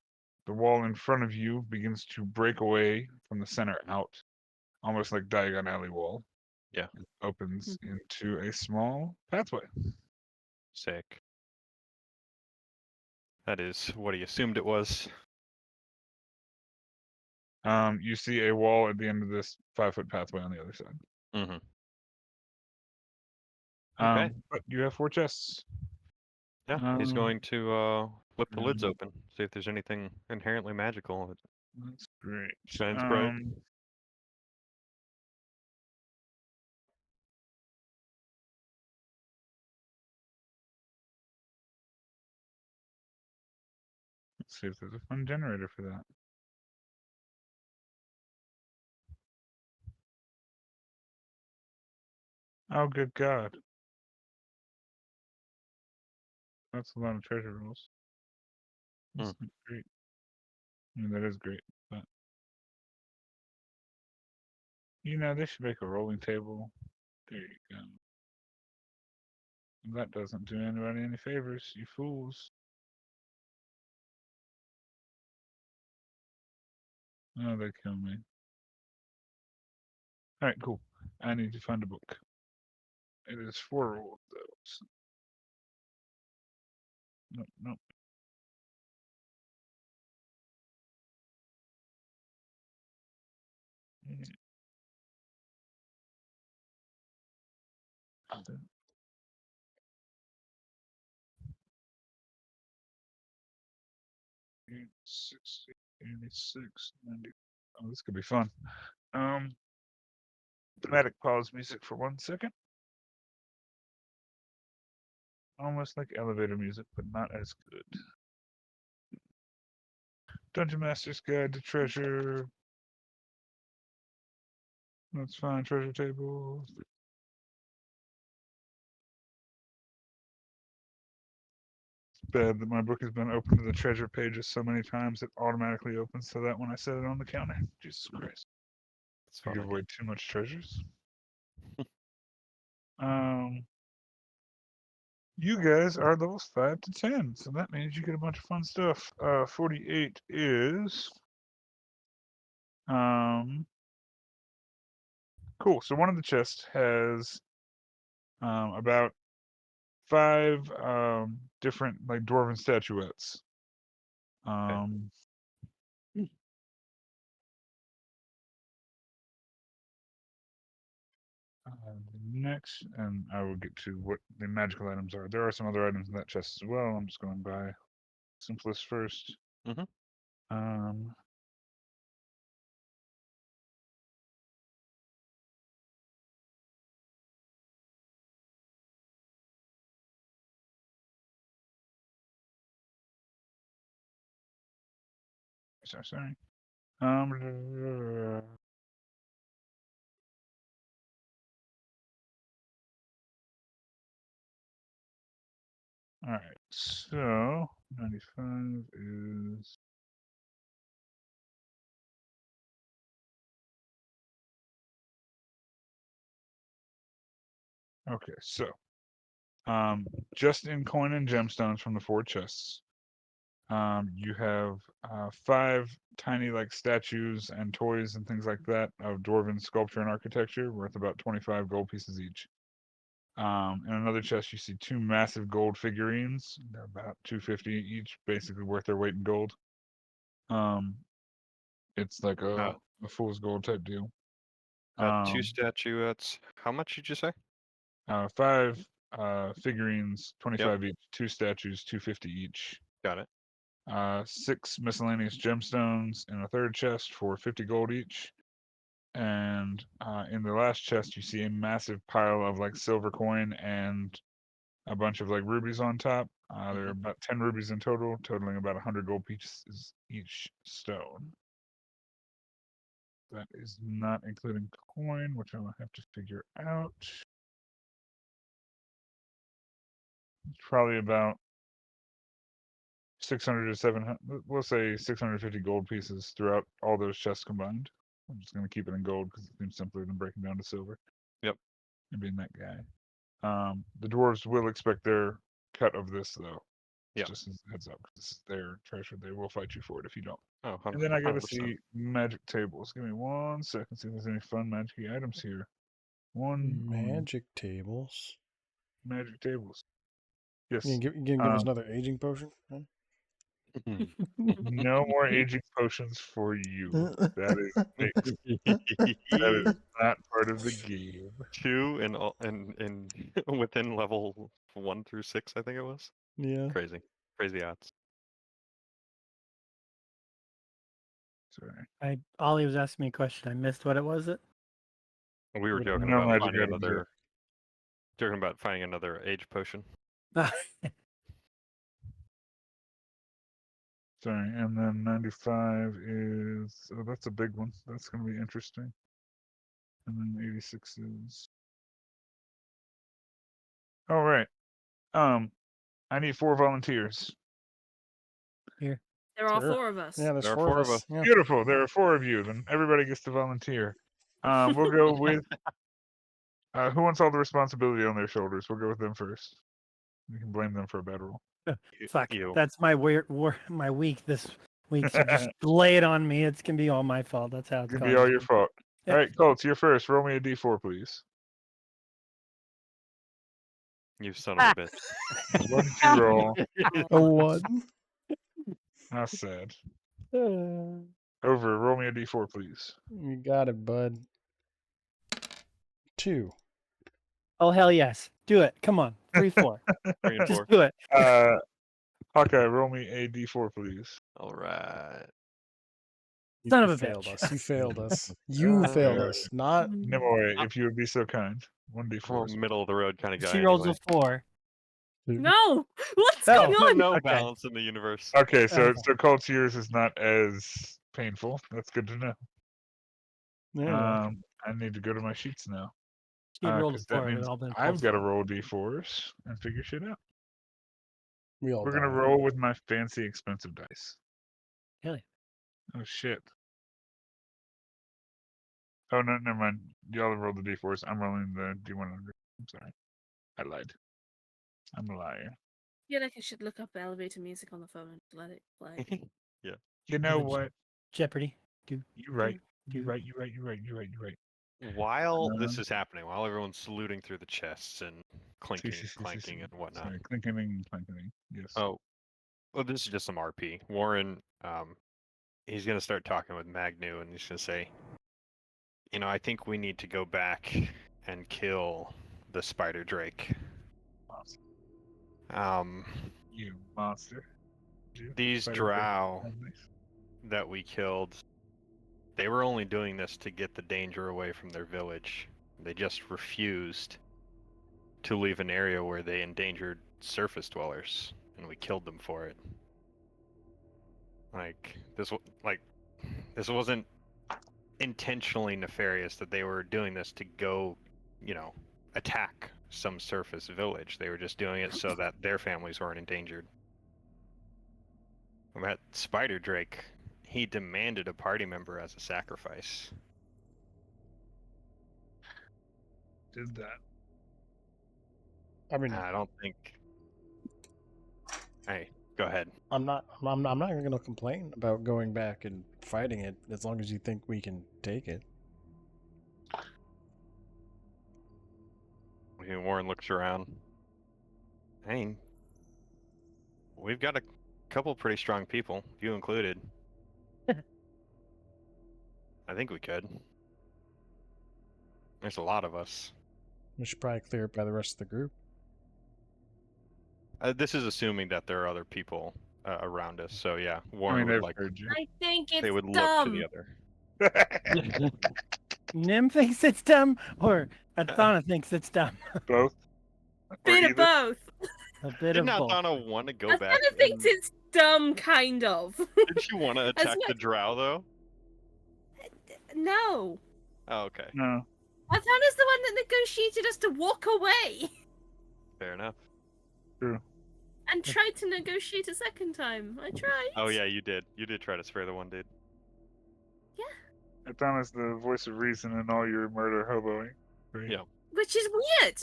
the wall in front of you begins to break away from the center out, almost like Diagon Alley wall. Yeah. It opens into a small pathway. Sick. That is what he assumed it was. You see a wall at the end of this 5-foot pathway on the other side. Mhm. Okay. But you have 4 chests. Yeah, he's going to flip the lids um, open, see if there's anything inherently magical that That's great. shines bright. Let's see if there's a fun generator for that. Oh, good God. That's a lot of treasure rolls. That's not great. I mean, that is great, but they should make a rolling table. There you go. That doesn't do anybody any favors, you fools. Oh, they kill me. Alright, cool. I need to find a book. It is 4 of those. Nope, nope. Yeah. Okay. 86, 86, 90. Oh, this could be fun. Thematic pause music for 1 second. Almost like elevator music, but not as good. Dungeon Master's Guide to Treasure. Let's find treasure tables. It's bad that my book has been open to the treasure pages so many times it automatically opens to that when I set it on the counter. Jesus Christ. It's I give funny. away too much treasures. You guys are levels 5 to 10, so that means you get a bunch of fun stuff. 48 is cool. So one of the chests has about 5 different like dwarven statuettes. Next, and I will get to what the magical items are. There are some other items in that chest as well. I'm just going by simplest first. Mhm. Sorry. All right. So 95 is okay. So, just in coin and gemstones from the 4 chests, you have 5 tiny like statues and toys and things like that of dwarven sculpture and architecture worth about 25 gold pieces each. In another chest, you see 2 massive gold figurines. They're about 250 each, basically worth their weight in gold. It's like a fool's gold type deal. 2 statuettes. How much did you say? 5 figurines, 25 each. 2 statues, 250 each. Got it. 6 miscellaneous gemstones in a third chest for 50 gold each. And in the last chest, you see a massive pile of like silver coin and a bunch of like rubies on top. There are about 10 rubies in total, totaling about 100 gold pieces each stone. That is not including coin, which I will have to figure out. It's probably about 600 to 700, we'll say 650 gold pieces throughout all those chests combined. I'm just going to keep it in gold because it seems simpler than breaking down to silver. Yep. And being that guy. The dwarves will expect their cut of this, though. Yep. Just as a heads up, 'cause this is their treasure. They will fight you for it if you don't. Oh, And then I gotta 100%. see magic tables. Give me 1 second, see if there's any fun magic items here. Magic tables. Magic tables. Yes. You gonna give us another aging potion? Huh? No more aging potions for you. That is fixed. That is not part of the game. 2 in all in within level 1 through 6, I think it was. Yeah. Crazy odds. Sorry. Ollie was asking me a question. I missed what it was. We were What- joking no about magic finding items here. finding another age potion. Sorry, and then 95 is, oh, that's a big one. That's going to be interesting. And then 86 is. All right. I need 4 volunteers. There are Sure. 4 of us. Yeah, there's There are 4 4 of of us. us. Yeah. Beautiful. There are 4 of you. Then everybody gets to volunteer. We'll go with. Who wants all the responsibility on their shoulders? We'll go with them first. We can blame them for a bad roll. Fuck. You. That's my my week this week. So just lay it on me. It's gonna be all my fault. That's how It it's can going. be all your fault. Yeah. All right, Colts, you're first. Roll me a d4, please. You son of a bitch. What did you roll? A 1. How sad. Over. Roll me a d4, please. You got it, bud. 2. Oh hell yes. Do it. Come on. 3, 4. 3 and 4. Just do it. Hawkeye, roll me a d4, please. All right. Son of a failed bitch. us. You failed us. You failed us. Not. Nimoy, if you would be so kind. I'm 1d4. a middle of the road kind of guy. She rolls anyway. a 4. No! What's No. going on? No Okay. balance in the universe. Okay, so Okay. Colts, yours is not as painful. That's good to know. There you go. I need to go to my sheets now. She rolled a 'Cause that 4. It means would all been I've got to false. roll d4s and figure shit out. We all We're gonna died. roll with my fancy, expensive dice. Hell yeah. Oh shit. Oh no, never mind. Y'all have rolled the d4s. I'm rolling the d100. I'm sorry. I lied. I'm a liar. I feel like I should look up elevator music on the phone and let it play. You know Good. what? Jeopardy. You're right. You're right. You're right. You're right. You're right. You're right. While this is happening, while everyone's saluting through the chests and clinking, clanking, and whatnot. Sorry, clinking and clanking. Yes. Oh, well, this is just some RP. Warren, he's gonna start talking with Magnu, and he's gonna say, you know, I think we need to go back and kill the spider drake. You monster. These Spider drow drake. that we killed, they were only doing this to get the danger away from their village. They just refused to leave an area where they endangered surface dwellers, and we killed them for it. This wasn't intentionally nefarious that they were doing this to go, you know, attack some surface village. They were just doing it so that their families weren't endangered. And that spider drake, he demanded a party member as a sacrifice. Did that. I mean, I don't think. Hey, go ahead. I'm not going to complain about going back and fighting it as long as you think we can take it. Warren looks around. Hey, we've got a couple pretty strong people, you included. I think we could. There's a lot of us. We should probably clear it by the rest of the group. This is assuming that there are other people around us. So yeah, I Warren mean, would they've like heard you. I think it's they would look dumb. to the other. Nim thinks it's dumb, or Athana thinks it's dumb. Both. Or Bit of either. both. A bit Didn't of both. Aldana want to go I back? kind of think and- it's dumb, kind of. Did she want to attack the drow though? No. Oh, okay, No. Athana's the one that negotiated us to walk away fair enough. and tried to negotiate a second time. I tried. Oh yeah, you did. You did try to spare the one dude. Athana's the voice of reason in all your murder hoboing. Right? Yeah. Which is weird.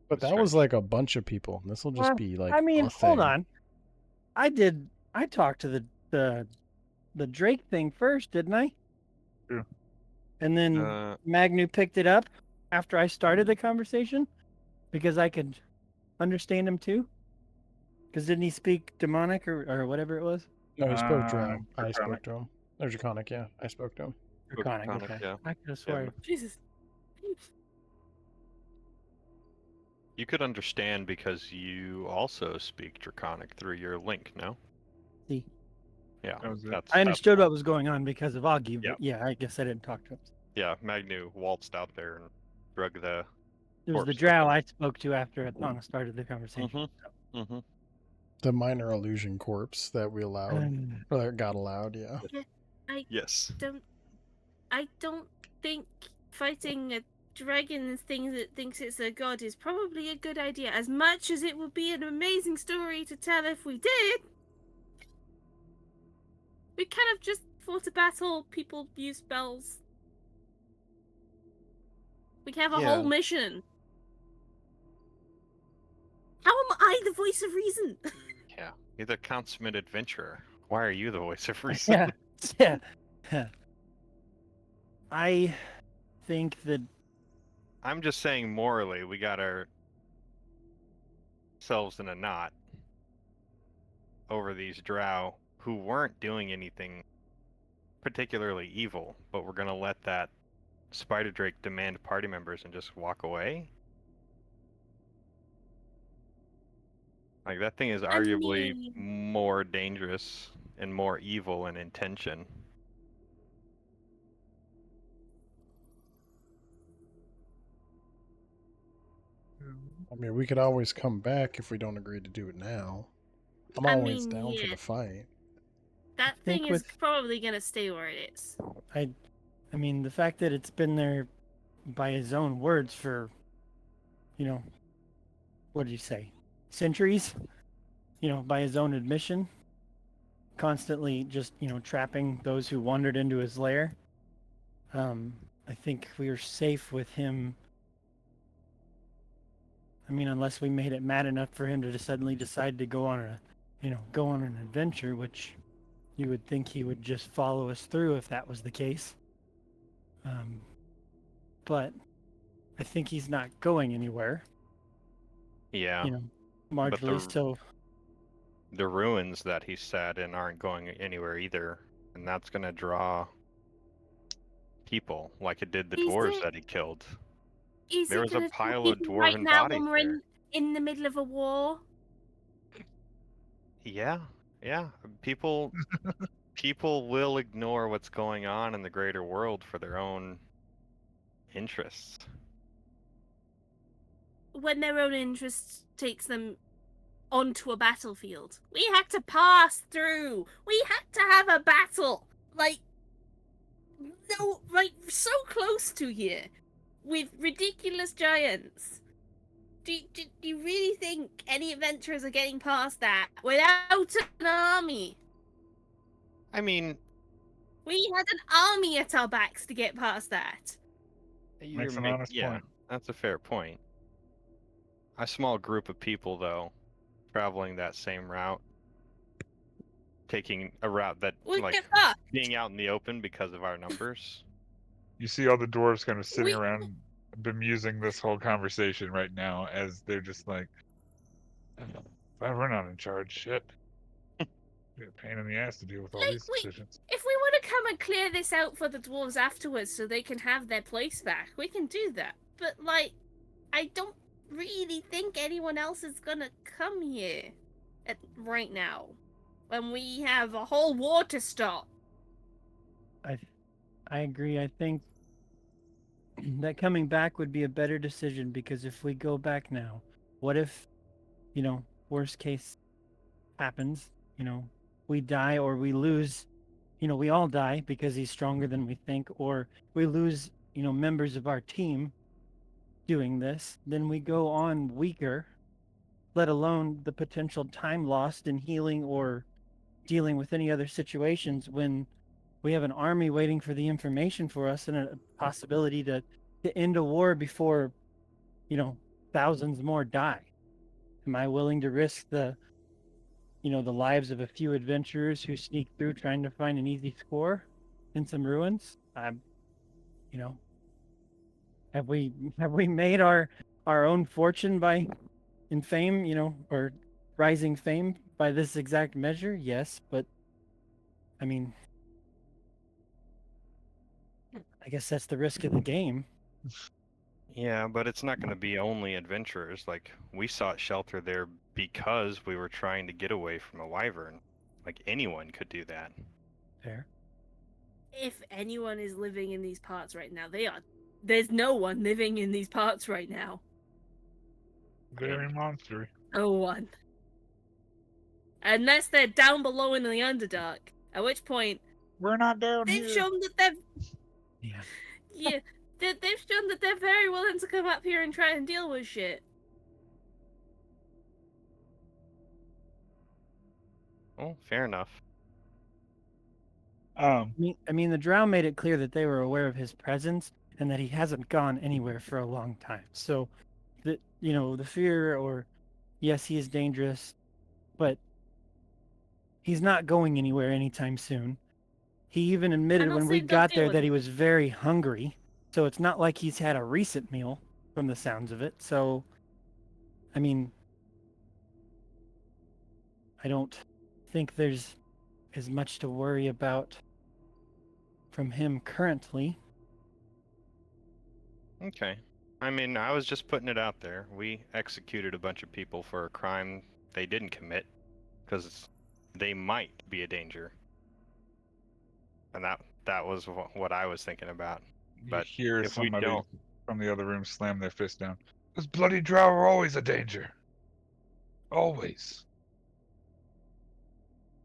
But That's that was right. like a bunch of people. This will just Well, be like. I mean, a hold thing. on. I talked to the Drake thing first, didn't I? Yeah. And then Magnu picked it up after I started the conversation because I could understand him too. Because didn't he speak demonic or whatever it was? No, he spoke Drow. I Draconic. spoke to him. Or Draconic, yeah. I spoke to him. Draconic, Draconic, okay. yeah. I could have sworn. Jesus. You could understand because you also speak Draconic through your link, no? See. Yeah, That was it. that's I understood that's- what was going on because of Augie, Yeah. but yeah, I guess I didn't talk to him. Yeah, Magnu waltzed out there and drug the. It was the Corpse drow looking. I spoke to after Athana started the conversation. Mm-hmm. The minor illusion corpse that we allowed, or that got allowed, yeah. Yes. I don't think fighting a dragon thing that thinks it's a god is probably a good idea. As much as it would be an amazing story to tell if we did. We kind of just fought a battle, people used spells. We can have a whole Yeah. mission. How am I the voice of reason? Yeah. You're the consummate adventurer. Why are you the voice of reason? Yeah. Yeah. I think that I'm just saying morally, we got ourselves in a knot over these drow who weren't doing anything particularly evil, but we're gonna let that spider drake demand party members and just walk away. Like that thing is arguably mean- more dangerous and more evil in intention. I mean, we could always come back if we don't agree to do it now. I'm I always mean, down for yeah. the fight. That think thing is with- probably gonna stay where it is. I mean the fact that it's been there by his own words for what did you say? Centuries? By his own admission. Constantly just, trapping those who wandered into his lair. I think we are safe with him. I mean, unless we made it mad enough for him to just suddenly decide to go on an adventure, which you would think he would just follow us through if that was the case. But I think he's not going anywhere. Yeah. Marginally the- so. The ruins that he sat in aren't going anywhere either, and that's gonna draw people like it did the Is dwarves it- that he killed. Is There it was a gonna draw pile of people right dwarven now bodies when we're there. in the middle of a war? Yeah, people will ignore what's going on in the greater world for their own interests. When their own interest takes them onto a battlefield. We had to pass through. We had to have a battle. So close to here. With ridiculous giants. Do you really think any adventurers are getting past that without an army? I mean, We had an army at our backs to get past that. Makes an honest point. That's a fair point. A small group of people, though, traveling that same route, taking a route that, We like, get fucked. being out in the open because of our numbers. You see all the dwarves kind of sitting We- around bemusing this whole conversation right now as they're just like, we're not in charge, shit. Be a pain in the ass to deal with all Like, these wait. decisions. If we want to come and clear this out for the dwarves afterwards so they can have their place back, we can do that. But, I don't really think anyone else is gonna come here right now. and we have a whole war to stop. I agree. I think that coming back would be a better decision because if we go back now, what if, worst case happens, we die or we lose, we all die because he's stronger than we think, or we lose, members of our team doing this, then we go on weaker, let alone the potential time lost in healing or dealing with any other situations when we have an army waiting for the information for us and a possibility to end a war before, thousands more die. Am I willing to risk the lives of a few adventurers who sneak through trying to find an easy score in some ruins? Have we made our own fortune in fame, or rising fame by this exact measure? Yes, but I mean, I guess that's the risk of the game. Yeah, but it's not going to be only adventurers. Like, we sought shelter there because we were trying to get away from a wyvern. Like, anyone could do that. Fair. If anyone is living in these parts right now, there's no one living in these parts right now. Very monstery. No one. Unless they're down below in the Underdark. At which point, We're not down they've here. shown that they're... Yeah. Yeah, they've shown that they're very willing to come up here and try and deal with shit. Oh, fair enough. I mean, the Drow made it clear that they were aware of his presence and that he hasn't gone anywhere for a long time. So, the fear, or yes, he is dangerous, but he's not going anywhere anytime soon. He even admitted when we got there that he was very hungry. So it's not like he's had a recent meal from the sounds of it. So, I mean, I don't think there's as much to worry about from him currently. Okay. I mean, I was just putting it out there. We executed a bunch of people for a crime they didn't commit because they might be a danger. And that was what I was thinking about. But you hear if we somebody don't- from the other room slam their fist down. Those bloody drow are always a danger. Always.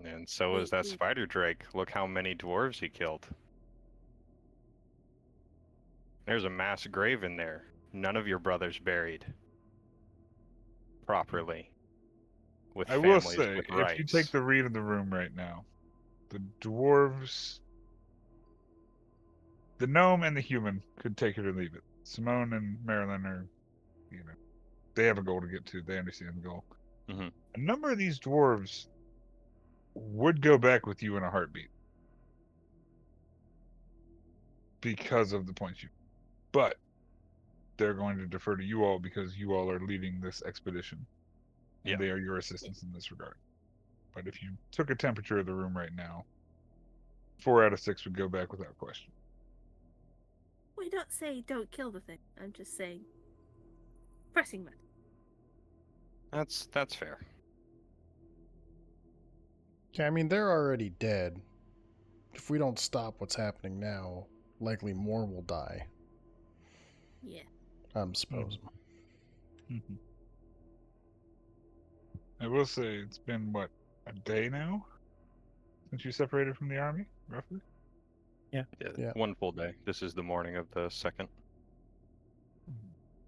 And so is that spider drake. Look how many dwarves he killed. There's a mass grave in there. None of your brothers buried properly. With I will families say, with if rights. you take the read of the room right now, the dwarves, the gnome and the human could take it or leave it. Simone and Marilyn are, they have a goal to get to. They understand the goal. Mhm. A number of these dwarves would go back with you in a heartbeat because of the points you. But they're going to defer to you all because you all are leading this expedition. And Yeah. they are your assistants in this regard. But if you took a temperature of the room right now, 4 out of 6 would go back without question. We don't say don't kill the thing. I'm just saying pressing matter. That's fair. Yeah, I mean, they're already dead. If we don't stop what's happening now, likely more will die, Yeah. I'm supposing. Mm-hmm. I will say it's been, what, a day now? Since you separated from the army, roughly? Yeah. One full day. This is the morning of the second.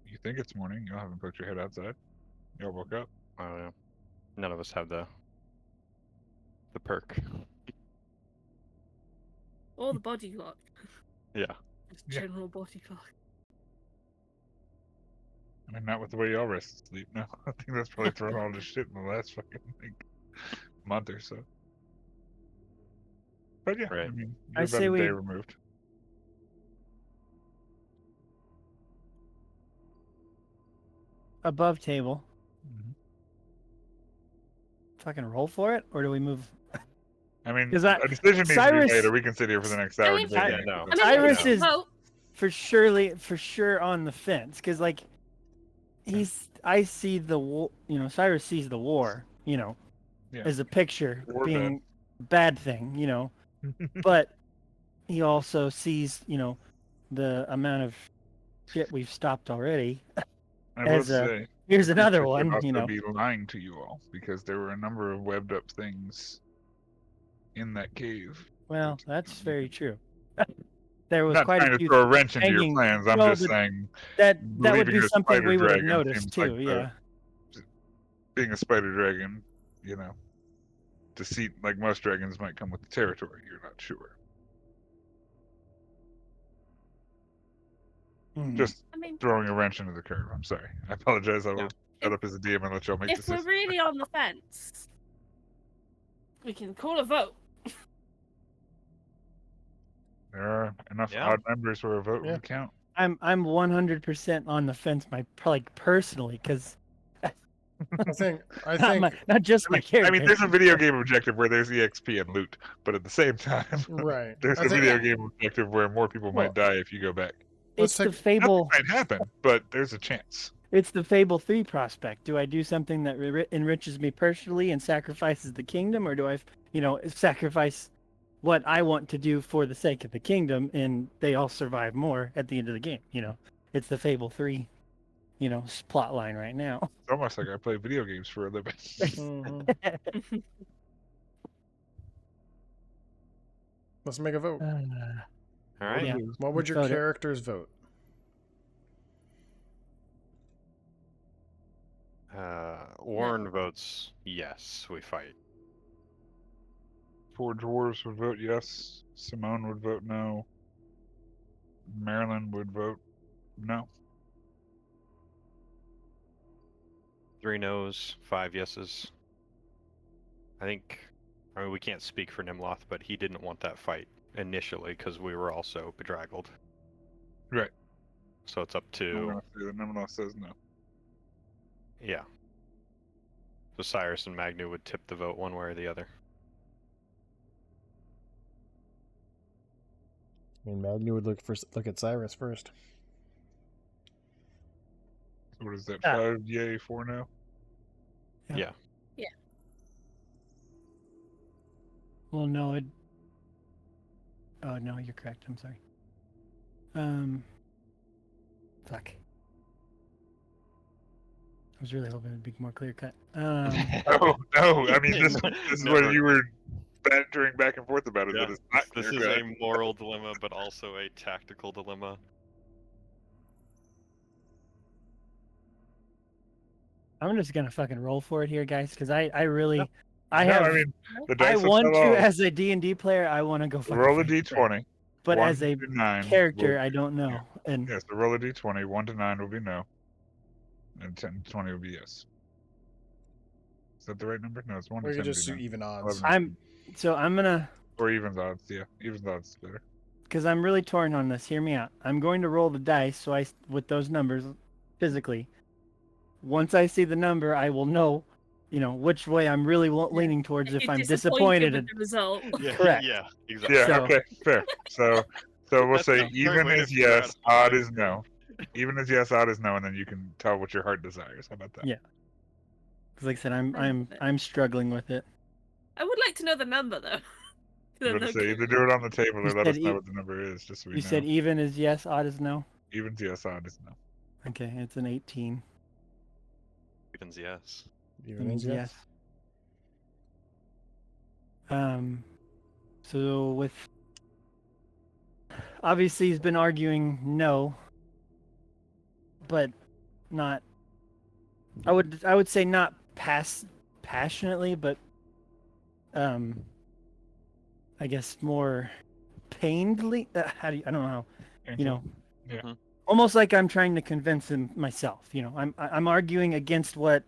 You think it's morning, y'all haven't poked your head outside. Y'all woke up. I don't know. None of us have the perk. Or the body clock. Yeah. Just Yeah. general body clock. I mean, not with the way y'all rest and sleep. No, I think that's probably thrown all this shit in the last fucking month or so. But yeah, Right. I mean, I you're say about a we- day removed. Above table. Mhm. Fucking roll for it, or do we move? I mean, 'Cause a decision needs Cyrus- to be made, or we can sit here for the next hour. I mean, debating yeah, it. no. That's- I mean, Cyrus we is- can vote. For sure on the fence, because I see the war. Cyrus sees the war. Yeah, Yeah. as a picture Or being a bad thing, you know. But he also sees, you know, the amount of shit we've stopped already. I will as a say, here's the another creature could one, you also know. be lying to you all because there were a number of webbed up things in that cave. Well, that, that's you very could- true. There I'm was not quite a trying to few throw a wrench into your hanging. plans. I'm Well, just but saying that would believing be in a something spider we would have dragon noticed seems too. like Yeah. being a spider dragon, you know, deceit like most dragons might come with the territory. You're not sure. Mhm. Just I mean, throwing a wrench into the curve. I'm sorry. I apologize. I will Yeah. shut up as a DM and let y'all make if we're decisions. really on the fence, we can call a vote. There are enough Yeah. odd numbers where a vote Yeah. would count. I'm 100% on the fence, like personally, because I think not just my I character. mean, there's a video game objective where there's EXP and loot, but at the same time, right. there's I a think video game objective where more people Well, might die if you go back. let's it's the take- Nothing Fable. might happen, but there's a chance. It's the Fable 3 prospect. Do I do something that enriches me personally and sacrifices the kingdom, or do I, you know, sacrifice what I want to do for the sake of the kingdom, and they all survive more at the end of the game? You know, it's the Fable 3, you know, plot line right now. It's almost like I play video games for a living. Mhm. Let's make a vote. All right. Yeah. What would let's your vote it. characters vote? Warren votes yes. We fight. 4 dwarves would vote yes. Simone would vote no. Marilyn would vote no. 3 no's, 5 yeses. I mean, we can't speak for Nimloth, but he didn't want that fight initially because we were also bedraggled. Right. So it's up I'm to gonna say that Nemeloth says no. yeah. So Cyrus and Magnu would tip the vote one way or the other. I mean, Magni would look at Cyrus first. So what is that? Ah. 5 yay, 4 no? Yeah. Well, no, it. Oh no, you're correct. I'm sorry. Fuck. I was really hoping it'd be more clear cut. Oh no! I mean, this is what Never. you were bantering back and forth about. Is that it's not This is clear-cut. a moral dilemma, but also a tactical dilemma. I'm just gonna fucking roll for it here, guys, because I really, No, I no, have, I mean, the I dice will want tell to all. as a D&D player, I want to go fucking Roll a for it. d20. But 1 as a to 9 character, will- I don't know. And Yes, so roll a d20. 1 to 9 will be no. And 10 to 20 will be yes. Is that the right number? No, it's 1 Or to you 10 could just would do be even 9. odds. 11. I'm gonna, Or evens odds, yeah. Evens odds is better. because I'm really torn on this. Hear me out. I'm going to roll the dice, so with those numbers, physically. Once I see the number, I will know, you know, which way I'm really leaning towards if You're I'm disappointed disappointed. with the result. Correct. Yeah, exactly. Yeah, So- okay, fair. So we'll That's say a great even way to is figure out yes, how odd I is no. Even is yes, odd is no, and then you can tell what your heart desires. How about that? Yeah. 'Cause like I said, I I'm love it. I'm struggling with it. I would like to know the number though. I'm gonna say either do it on the table or You let us said know e- what the number is, just so we You know. said even is yes, odd is no. Even's yes, odd is no. Okay, it's an 18. Evens, yes. Even is yes. So with obviously he's been arguing no, but not. I would say not passionately, but I guess more painedly. How do you? I don't know how. You know. Yeah. Mhm. Almost like I'm trying to convince him myself. You know, I'm arguing against what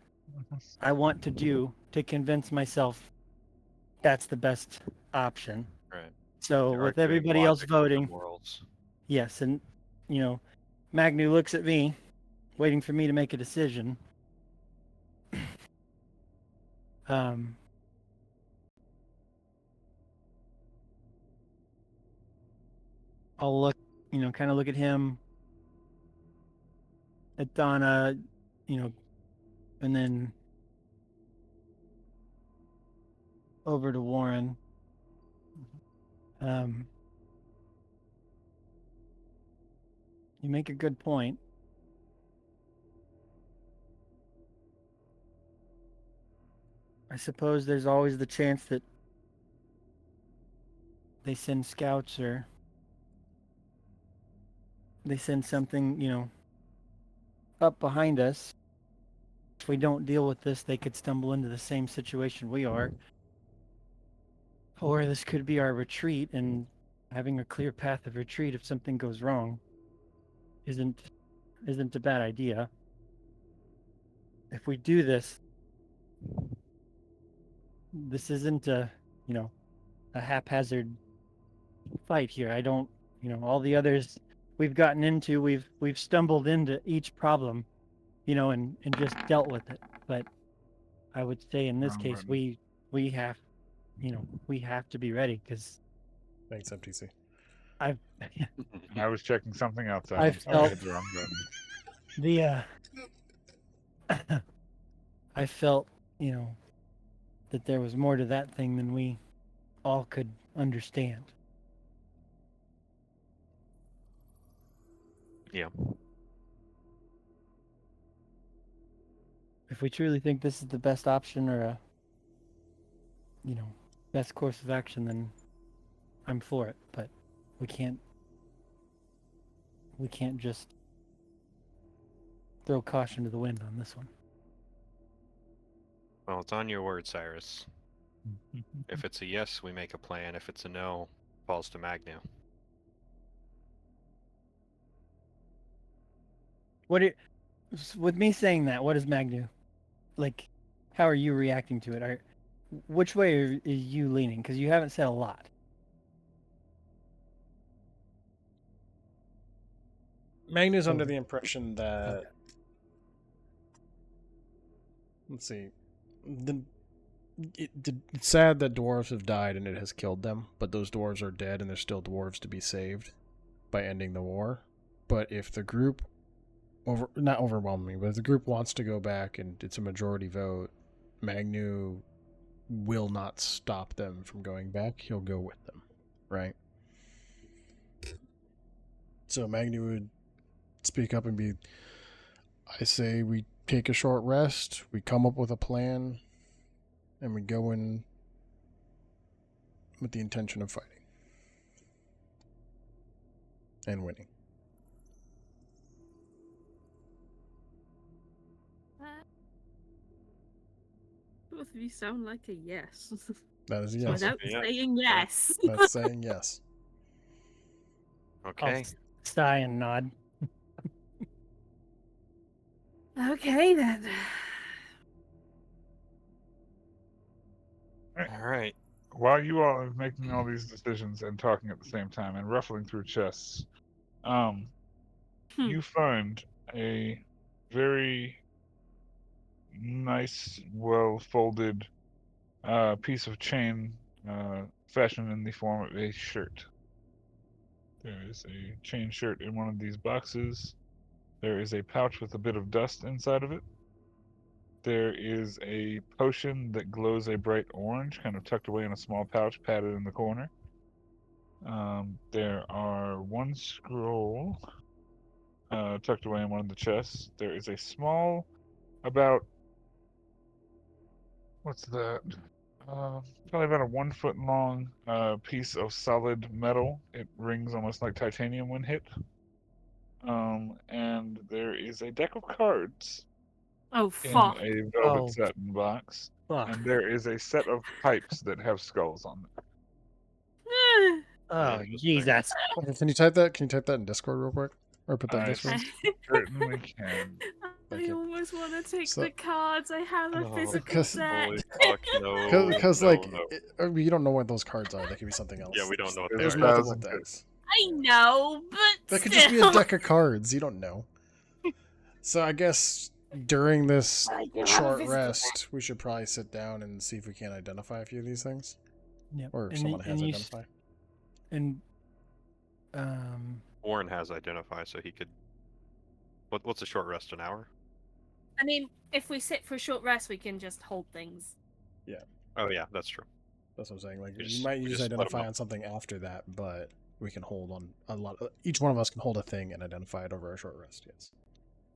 I want to do to convince myself that's the best option. Right. So You're with arguing everybody else logic over voting, morals. yes, and you know, Magnu looks at me, waiting for me to make a decision. I'll look, you know, kind of look at him, at Donna, you know, and then over to Warren. You make a good point. I suppose there's always the chance that they send scouts or they send something, up behind us. If we don't deal with this, they could stumble into the same situation we are. Or this could be our retreat, and having a clear path of retreat if something goes wrong isn't a bad idea. If we do this, this isn't a haphazard fight here. I don't, all the others we've gotten into, we've stumbled into each problem, and just dealt with it. But I would say in this case, we have, we have to be ready because Thanks, MTC. I was checking something else out. I I'm sorry, I felt hit the wrong button. I felt, that there was more to that thing than we all could understand. Yeah. If we truly think this is the best option or a, best course of action, then I'm for it. But we can't just throw caution to the wind on this one. Well, it's on your word, Cyrus. If it's a yes, we make a plan. If it's a no, falls to Magnu. With me saying that, what is Magnu? Like, how are you reacting to it? Which way are you leaning? Because you haven't said a lot. Magnu's under the impression that... Let's see. It's sad that dwarves have died and it has killed them, but those dwarves are dead and there's still dwarves to be saved by ending the war. But if the group... not overwhelming, but if the group wants to go back and it's a majority vote, Magnu will not stop them from going back. He'll go with them, right? So Magnu would speak up and be, I say we take a short rest, we come up with a plan, and we go in with the intention of fighting and winning. Both of you sound like a yes. That is a yes. Without Yeah. saying yes. That's saying yes. Okay. I'll sigh and nod. Okay then. All right. While you all are making all these decisions and talking at the same time and ruffling through chests, you find a very nice, well-folded piece of chain fashioned in the form of a shirt. There is a chain shirt in one of these boxes. There is a pouch with a bit of dust inside of it. There is a potion that glows a bright orange, kind of tucked away in a small pouch, padded in the corner. There are one scroll tucked away in one of the chests. There is a small, about, what's that? Probably about a 1 foot long piece of solid metal. It rings almost like titanium when hit. And there is a deck of cards Oh in fuck. a velvet Oh. satin box. Fuck. And there is a set of pipes that have skulls on them. Oh, Yeah, Jesus. Can you type that? Can you type that in Discord real quick? Or put that in I Discord? certainly can. Thank I you. almost want to take So- the cards. I have a Oh, physical because- set. Holy fuck, no. Because no, like, no. you don't know what those cards are. They could be something else. Yeah, we don't know what they There's are. multiple 1,000 decks. I know, but That could still. just be a deck of cards. You don't know. So I guess during this I do have a short physical rest, we should probably sit down and see if we can identify a few of these things, Yep. or And someone y- has and you identify. And Warren has identify, so he could. What's a short rest? An hour? I mean, if we sit for a short rest, we can just hold things. Oh yeah, that's true. That's what I'm saying. Like We you just- might we use just split 'em identify up. on something after that, but we can hold on a lot. Each one of us can hold a thing and identify it over a short rest. Yes.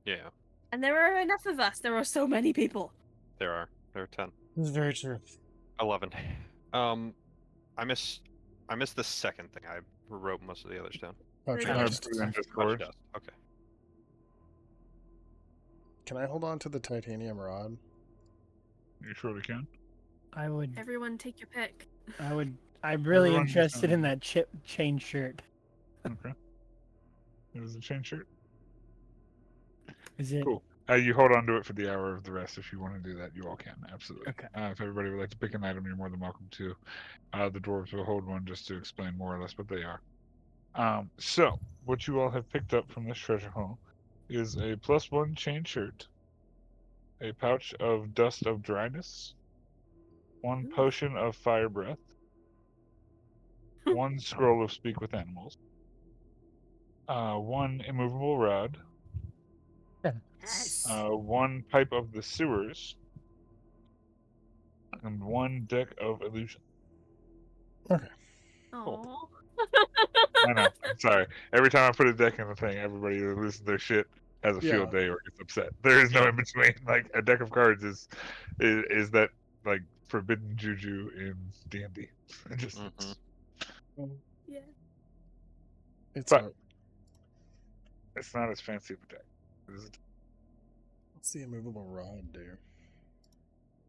Yeah, And there are enough of us. There are so many people. there are 10, This is very true. 11. I missed the second thing. I wrote most of the others down. Oh, Very can, I I good. just, put it in Much Discord. dust. Okay. can I hold on to the titanium rod? You surely can. I would. Everyone, take your pick. I'm really Everyone just, interested in that chain shirt. Okay. It was a chain shirt. Is it? Cool. You hold on to it for the hour of the rest. If you want to do that, you all can. Absolutely. Okay. If everybody would like to pick an item, you're more than welcome to. The dwarves will hold one just to explain more or less what they are. So, what you all have picked up from this treasure haul is a +1 chain shirt, a pouch of dust of dryness, 1 potion of fire breath, 1 scroll of speak with animals, 1 immovable rod, Yes. 1 pipe of the sewers, and 1 deck of illusion. Aww. I know. I'm sorry. Every time I put a deck in the thing, everybody who loses their shit has a field Yeah. day or gets upset. There is no Yeah. in between. Like a deck of cards is that like forbidden juju in D&D. It just Mhm. Yeah. It's But- not. it's not as fancy of a deck. What's the immovable rod do?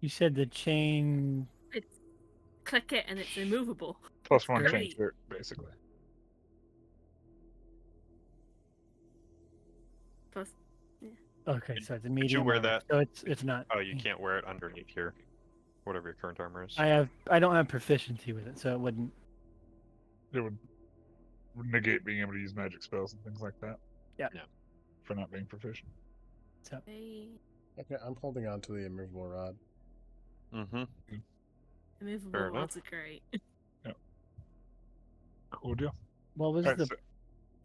You said the chain. It's click it and it's immovable. +1 chain Great. shirt, basically. Plus, Okay, so it's a medium. Could you wear armor, that? So it's not. Oh, you can't wear it underneath your whatever your current armor is. I don't have proficiency with it, so it wouldn't. It would negate being able to use magic spells and things like that. Yeah. Yeah. For not being proficient. So hey, Okay, I'm holding on to the immovable rod. Mm-hmm. immovable Fair enough. rods are great. Cool deal. what was Alright, the so,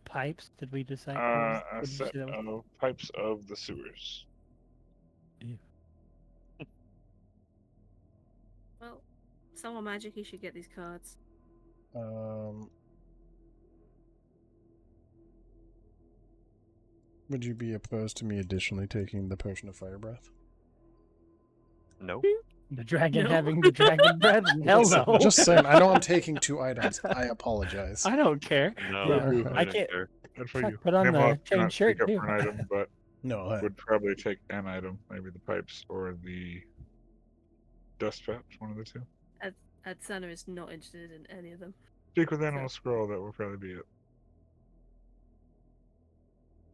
pipes? Did we decide? a what did you set say that was? of pipes of the sewers. Well, someone magic, you should get these cards. Would you be opposed to me additionally taking the potion of fire breath? No. The dragon No. having the dragon breath? Hell no. Just saying. I know I'm taking 2 items. I apologize. I don't care. No. Yeah, I I don't can't- care. Good for Fuck, you. put on the Nimrod chain cannot shirt, speak up too. for an item, but No, I, would probably take an item, maybe the pipes or the dust pouch, one of the two. Adsana is not interested in any of them. Speak with animal scroll, that will probably be it.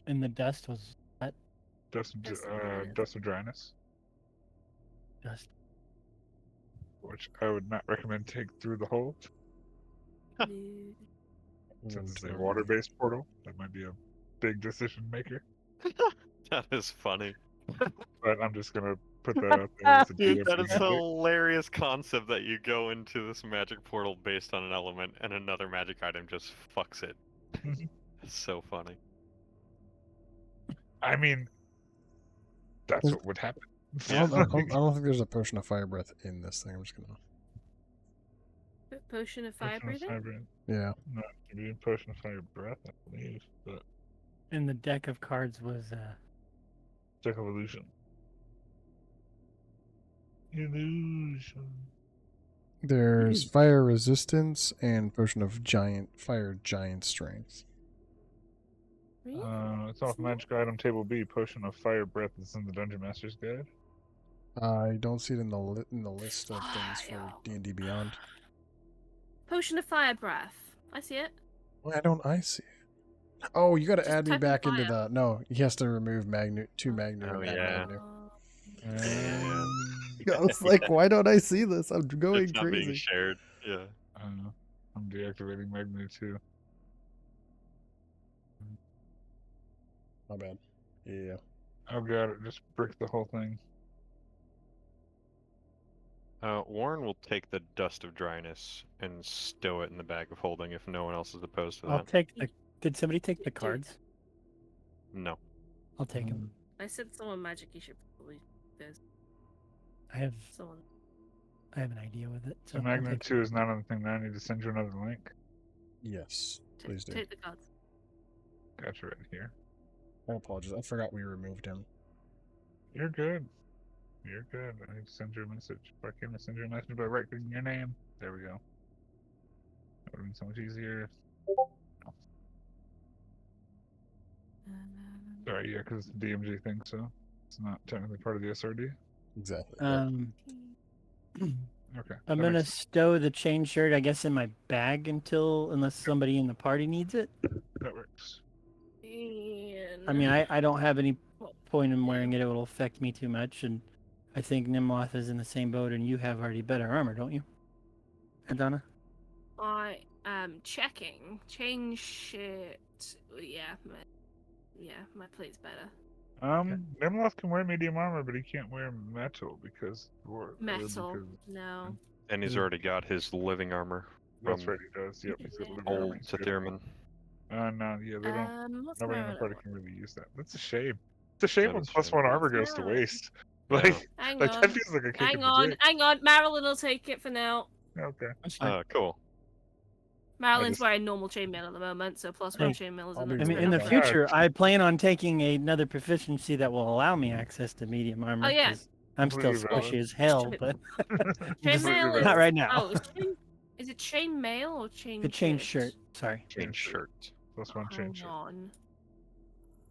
And the dust was Dust Dust of dryness. dust of dryness, dust. which I would not recommend take through the hole, No. since it's a water-based portal. That might be a big decision maker. That is funny. But I'm just gonna put that out there. As a Dude, DM that is a thing. hilarious concept that you go into this magic portal based on an element and another magic item just fucks it. Mhm. It's so funny. I mean, that's what would happen. I don't think there's a potion of fire breath in this thing. I'm just gonna. Potion of fire breathing? Yeah. No, it'd be a potion of fire breath, I believe. But And the deck of cards was deck of illusion. Illusion. There's fire resistance and potion of fire giant strength. Really? It's off magic item table B. Potion of fire breath is in the Dungeon Master's Guide. I don't see it in the list of things for Fire. D&D Beyond. Potion of fire breath. I see it. Why don't I see it? Oh, you got to Just add me type in back into fire. the. No, he has to remove two Magnu. Oh, and add yeah. Magnu. Yeah. I was like, why don't I see this? I'm going It's not being crazy. shared. Yeah. I'm deactivating Magnu too. My bad. Yeah. Oh god, it just bricked the whole thing. Warren will take the dust of dryness and stow it in the bag of holding if no one else is opposed to I'll that. take the. Did somebody take the Do it. cards? No. I'll take them. I said someone magic, you should probably. There's I have. someone. I have an idea with it. So So I'll Magnet take 2 is not on the thing. Now I need to send you another link. Yes, please do. Take the cards. Got you right here. I apologize. I forgot we removed him. You're good. You're good. I need to send you a message. Why can't I send you a message by right clicking your name? There we go. That would have been so much easier. Sorry, yeah, because it's a DMG thing, so it's not technically part of the SRD. Exactly. Okay. I'm that gonna makes- stow the chain shirt, I guess, in my bag unless somebody in the party needs it. that works. I mean, I don't have any point in wearing it. It will affect me too much, and I think Nimloth is in the same boat, and you have already better armor, don't you? Adana? I am checking. Change shit. Yeah, my plate's better. Nimloth can wear medium armor, but he can't wear metal because Metal. No. And he's Mm. already got his living armor That's from right, he does. Yep, he's got a living old armor. He's good. Tetherman. No, yeah, they don't. What's Nobody in the Marilyn party want? can really use that. That's a shame. It's a shame That when is a plus shame. one armor What's goes to Marilyn? waste. Yeah. Like, Hang like on. that feels like a kick in Hang the on. dick. Hang on. Marilyn will take it for now. Okay. That's fine. Cool. Marilyn's just- wearing normal chainmail at the moment, so plus one Hey, chainmail is I'll enough. be I mean, right in the back. future, I plan on taking another proficiency that will allow me access to medium armor. Oh, yeah. 'cause I'm still Completely valid. squishy as hell, Shit. but Chainmail not is right now. Oh, is it chainmail or chain? The chain shirt. Sorry. Chain Chain shirt. Plus one chain Hang shirt. on.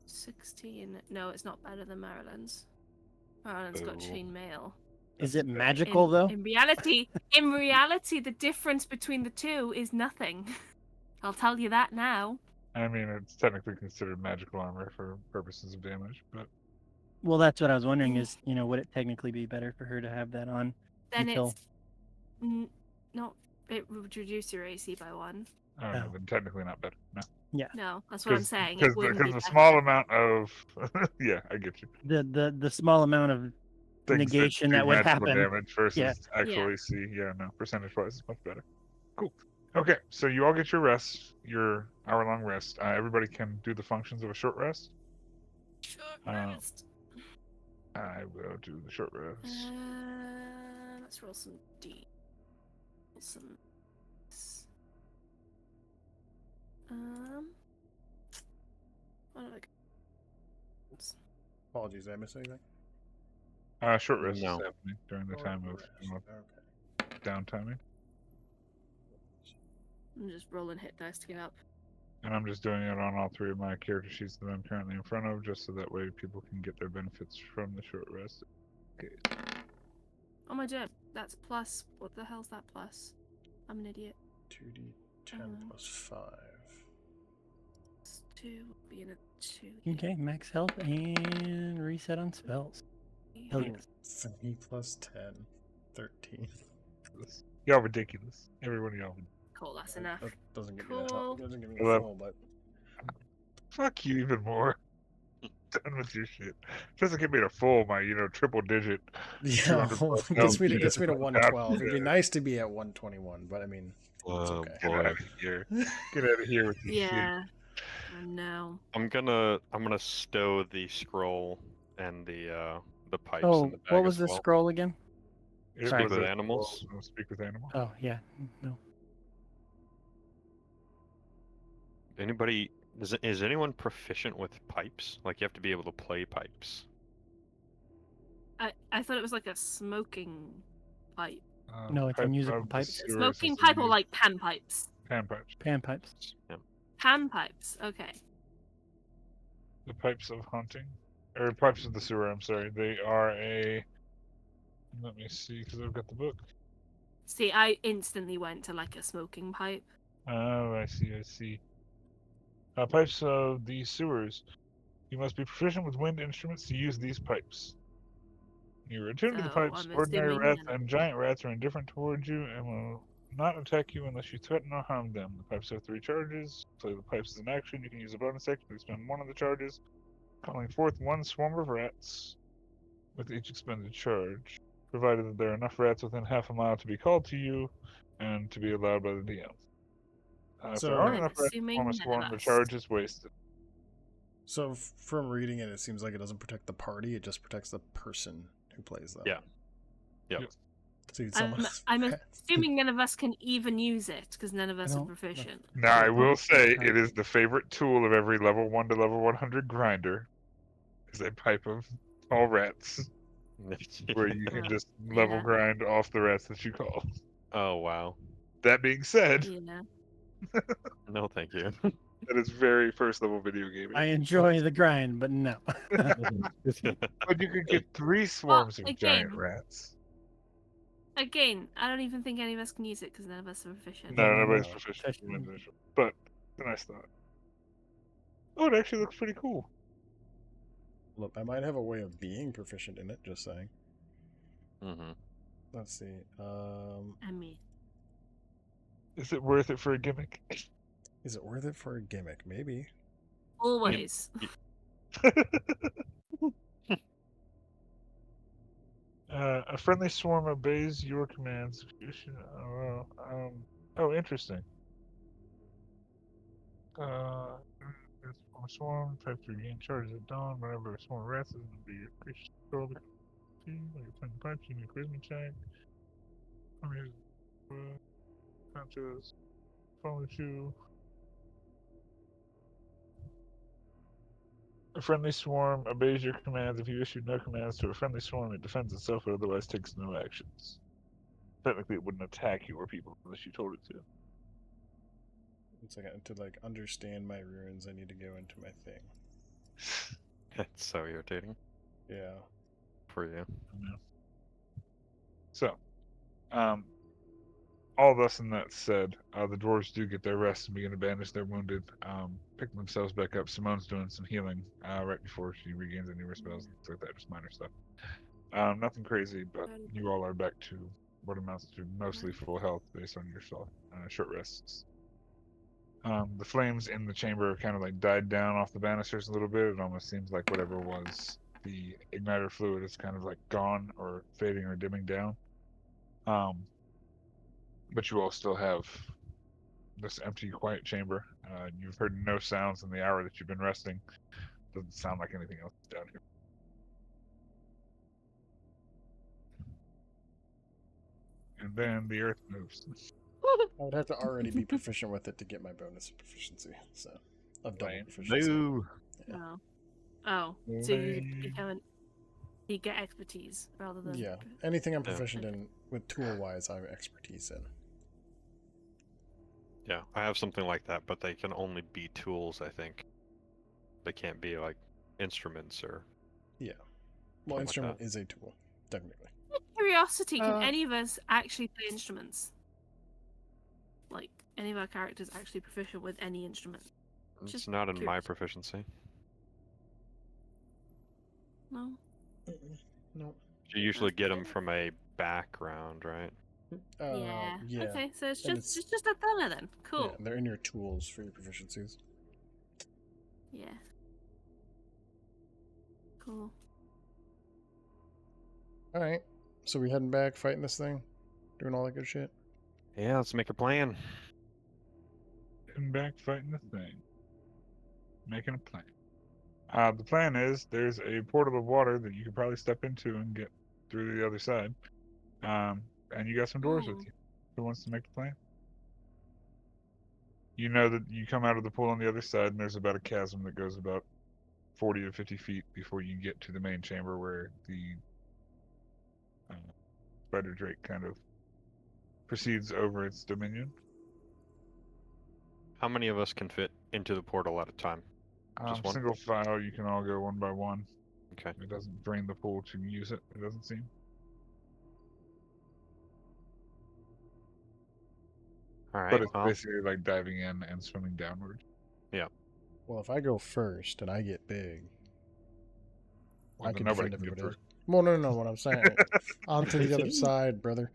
16. No, it's not better than Marilyn's. Marilyn's got Oh. chainmail. Is it magical though? In reality, the difference between the two is nothing. I'll tell you that now. I mean, it's technically considered magical armor for purposes of damage, but Well, that's what I was wondering. Is would it technically be better for her to have that on? Then Until- it's not. It would reduce your AC by 1. I don't know, Oh. then technically not better. No. No, that's what I'm saying. It Because wouldn't be the better. small amount of yeah, I get you. The small amount of Things negation do that would magical happen. damage versus Yeah. actual AC. Yeah, no, percentage wise, it's much better. Cool. Okay, so you all get your rest, your hour-long rest. Everybody can do the functions of a short rest. Short Uh, rest. I will do the short rest. Let's roll some D. Some. What have I got? Apologies, did I miss anything? Short rest No. is happening during the time of Okay. downtiming. I'm just rolling hit dice to get up. And I'm just doing it on all three of my character sheets that I'm currently in front of, just so that way people can get their benefits from the short rest. Okay. Oh my god, that's plus. What the hell's that plus? I'm an idiot. 2d10 plus 5. Plus 2 would be another 2. Okay, max health and reset on spells. Hell yeah. 3 plus 10. 13. Y'all ridiculous. Every one of y'all. Cool, that's enough. That doesn't give me the Cool. top. Doesn't give me the 11. full, but Fuck you even more. Done with your shit. Doesn't give me a full, my triple digit. yeah, 200 plus gets me to health. gets me to Yeah. 112. It'd be nice to be at 121, but I mean, it's Oh, okay. Get out of here. Get out of here with your shit. Yeah. I know. I'm gonna stow the scroll and the pipes Oh, in the bag what was as the well. scroll again? It Sorry. was With a- animals? well, speak with animals. Oh yeah, no. Anybody is anyone proficient with pipes? Like you have to be able to play pipes. I thought it was like a smoking pipe. No, it's a Pipe musical of the pipe. sewers Smoking is a pipe or mu- like pan pipes? pan pipes? Pan pipes. Yeah. Pan pipes. Okay. The pipes of hunting, or pipes of the sewer. I'm sorry. They are a. Let me see, because I've got the book. See, I instantly went to like a smoking pipe. Oh, I see. I see. Pipes of the sewers. You must be proficient with wind instruments to use these pipes. You are attuned to the So, pipes. I'm Ordinary assuming rats then- and giant rats are indifferent towards you and will not attack you unless you threaten or harm them. The pipes have 3 charges. Play the pipes as an action. You can use a bonus action to expend one of the charges, calling forth 1 swarm of rats with each expended charge, provided that there are enough rats within half a mile to be called to you and to be allowed by the DM. If So- there aren't I'm enough rats to assuming form a none of swarm, the us. charge is wasted. So from reading it, it seems like it doesn't protect the party. It just protects the person who plays them. Yeah. Yep. Yep. See, someone. I'm assuming none of us can even use it because none of us are don't- proficient. Now, I will say Okay. it is the favorite tool of every level 1 to level 100 grinder. Is a pipe of all rats, where you can just level Yeah. grind off the rats that you call. Oh wow. That being said, Yeah. No, thank you. that is very first level video gaming. I enjoy the grind, but no. But you could get 3 swarms of giant again- rats. Again, I don't even think any of us can use it because none of us are proficient. No, Yeah, no, nobody's no. proficient. Proficient. But it's a nice thought. Oh, it actually looks pretty cool. Look, I might have a way of being proficient in it. Just saying. hmm Let's see. I mean, Is it worth it for a gimmick? Is it worth it for a gimmick? Maybe. always. A friendly swarm obeys your commands. Oh, interesting. A swarm type to gain charges at dawn. Whenever a swarm of rats is going to be your creature's control. Like you're playing the punch, you need a charisma check. Punches. Follow you. A friendly swarm obeys your commands. If you issue no commands to a friendly swarm, it defends itself but otherwise takes no actions. Technically, it wouldn't attack your people unless you told it to. It's like to like understand my runes. I need to go into my thing. It's so irritating Yeah. for you. So, all thus and that said, the dwarves do get their rest and begin to bandage their wounded, pick themselves back up. Simone's doing some healing right before she regains any of her spells, things like that, just minor stuff. Nothing crazy, but you all are back to what amounts to mostly full health based on your short rests. The flames in the chamber kind of like died down off the banisters a little bit. It almost seems like whatever was the igniter fluid is kind of like gone or fading or dimming down. But you all still have this empty, quiet chamber. You've heard no sounds in the hour that you've been resting. Doesn't sound like anything else is down here. And then the earth moves. I would have to already be proficient with it to get my bonus of proficiency. So, of double Right. proficiency. Boo. Yeah. Oh. Oh. So you get expertise rather than. Yeah. Anything I'm Yeah. proficient in with tool wise, I have expertise in. Yeah, I have something like that, but they can only be tools, I think. They can't be like instruments or. Well, Something like instrument that. is a tool, technically. Curiosity, can Uh, any of us actually play instruments? Like, any of our characters actually proficient with any instrument? It's Just not in my curious. proficiency. No? No. You usually get them from a background, right? Yeah. Yeah. Okay, so it's And just a thinner then. Cool. Yeah, they're in your tools for your proficiencies. Yeah. Cool. All right. So we heading back, fighting this thing, doing all that good shit. Yeah, let's make a plan. Getting back, fighting the thing. Making a plan. The plan is there's a portal of water that you could probably step into and get through the other side. And you got some dwarves with Ooh. you. Who wants to make the plan? You know that you come out of the pool on the other side, and there's about a chasm that goes about 40 to 50 feet before you get to the main chamber where the spider drake kind of proceeds over its dominion. How many of us can fit into the portal at a time? Just one? Single file, you can all go one by one. Okay. It doesn't drain the pool to use it, it doesn't seem. All right. But it's Well, basically like diving in and swimming downward. Well, if I go first and I get big, Well, I then can nobody defend can get everybody. through. Well, no. What I'm saying, onto the other side, brother.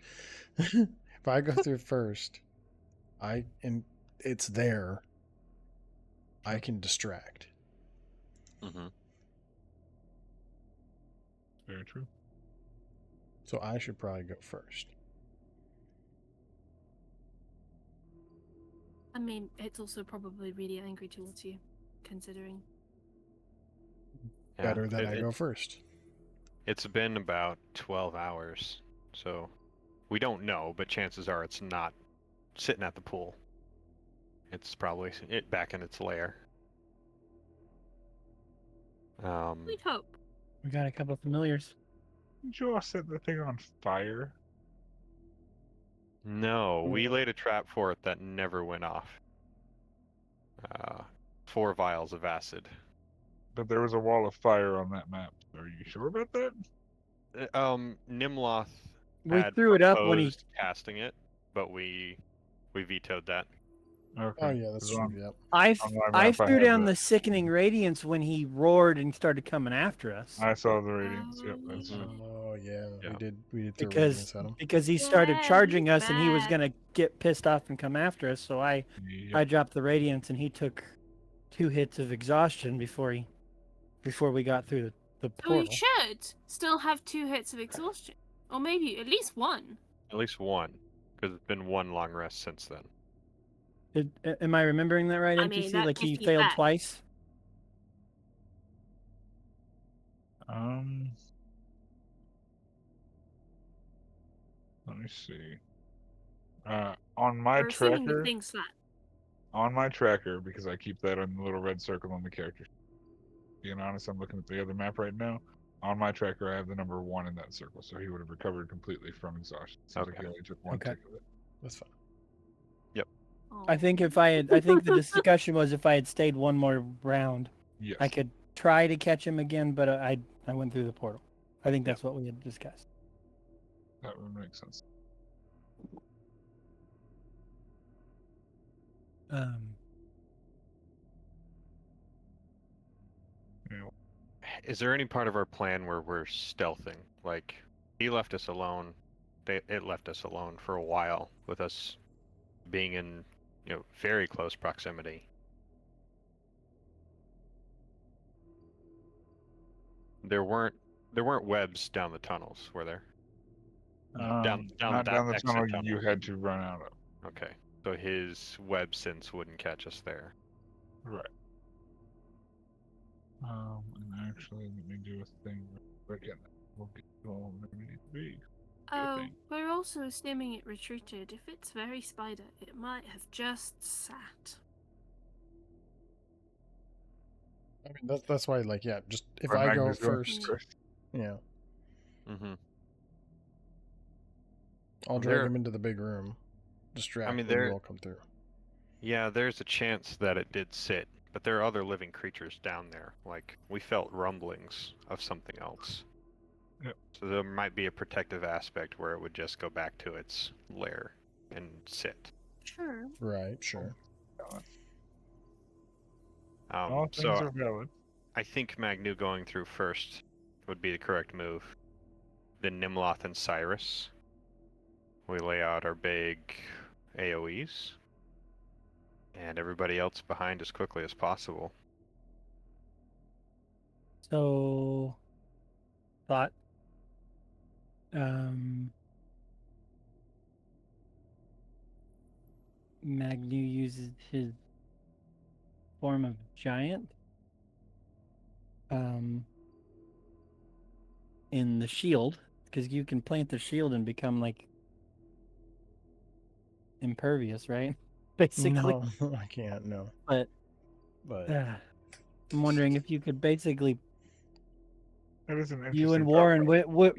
If I go through first, and it's there. I can distract. hmm Very true. So I should probably go first. I mean, it's also probably really angry towards you, considering. Better that I go first. It's been about 12 hours, so We don't know, but chances are it's not sitting at the pool. It's probably back in its lair. We'd hope. We got a couple of familiars. Did you all set the thing on fire? No, we laid a trap for it that never went off. 4 vials of acid. But there was a wall of fire on that map. Are you sure about that? Nimloth We had threw it up when he. proposed casting it, but we vetoed that. Okay. Oh yeah, that's 'cause true. on- Yep. I on my I map, I threw had down that. the sickening radiance when he roared and started coming after us. I saw the radiance. Yep, that's Mm. it. Oh yeah, Yeah. we did throw because radiance at him. because he started Yeah, charging he's us and he was bad. gonna get pissed off and come after us. So I Yep. dropped the radiance and he took 2 hits of exhaustion before we got through the So you portal. should still have 2 hits of exhaustion, or maybe at least 1. At least one, because it's been 1 long rest since then. Am I remembering that right, I NPC? mean, that Like he 50 failed back. twice? Let me see. On my We're assuming the tracker, thing's flat. because I keep that on the little red circle on the character. Being honest, I'm looking at the other map right now. On my tracker, I have the number 1 in that circle, so he would have recovered completely from exhaustion. Seems like Okay. he only took 1 Okay. tick of it. That's fine. I think I think the discussion was if I had stayed one more round, Yes. I could try to catch him again, but I went through the portal. I think that's what we had discussed. That would make sense. Is there any part of our plan where we're stealthing? Like, he left us alone. It left us alone for a while, with us being in, very close proximity. There weren't webs down the tunnels, were there? Down not that down the exit tunnel tunnel. you had to run out of. Okay, so his web sense wouldn't catch us there. Right. And actually, let me do a thing again. We'll get to all where we need to be. Oh, thing. we're also assuming it retreated. If it's very spider, it might have just sat. I mean, that's why, like, yeah, just if Or I go Magnus going first, yeah, Mm-hmm. I'll drag There- him into the big room, distract. mean, and there- you all come through. Yeah, there's a chance that it did sit, but there are other living creatures down there. Like, we felt rumblings of something else. Yep. So there might be a protective aspect where it would just go back to its lair and sit. Sure. Right, sure. All things So are valid. I think Magnu going through first would be the correct move. Then Nimloth and Cyrus. We lay out our big AoEs. And everybody else behind as quickly as possible. So, thought. Magnu uses his form of giant. In the shield, because you can plant the shield and become like impervious, right? Basically. No, I can't. No, But I'm wondering if you could basically That is an interesting you and thought Warren process. with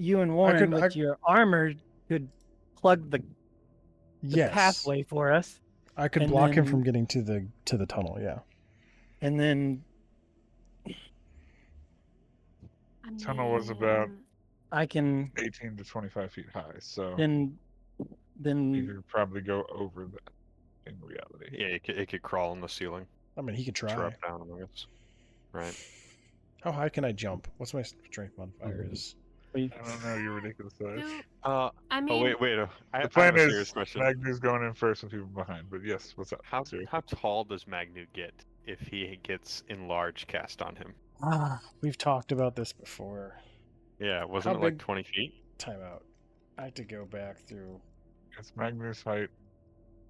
your armor could plug the yes, pathway for us, I could and block him then- from getting to the tunnel. Yeah, and then Tunnel was about- I can 18 to 25 feet high, so then you could probably go over that in reality. Yeah, it could crawl on the ceiling. I mean, he could try. Drop down among us. Right. How high can I jump? What's my strength modifier? Is I don't know, you're ridiculous size. I mean, Oh wait. I The have plan a serious is question. Magnu's going in first and people behind, but yes, what's up? How Siri? tall does Magnu get if he gets enlarge cast on him? we've talked about this before. Yeah, wasn't How it like big- 20 feet? Time out. I have to go back through. It's Magnu's height.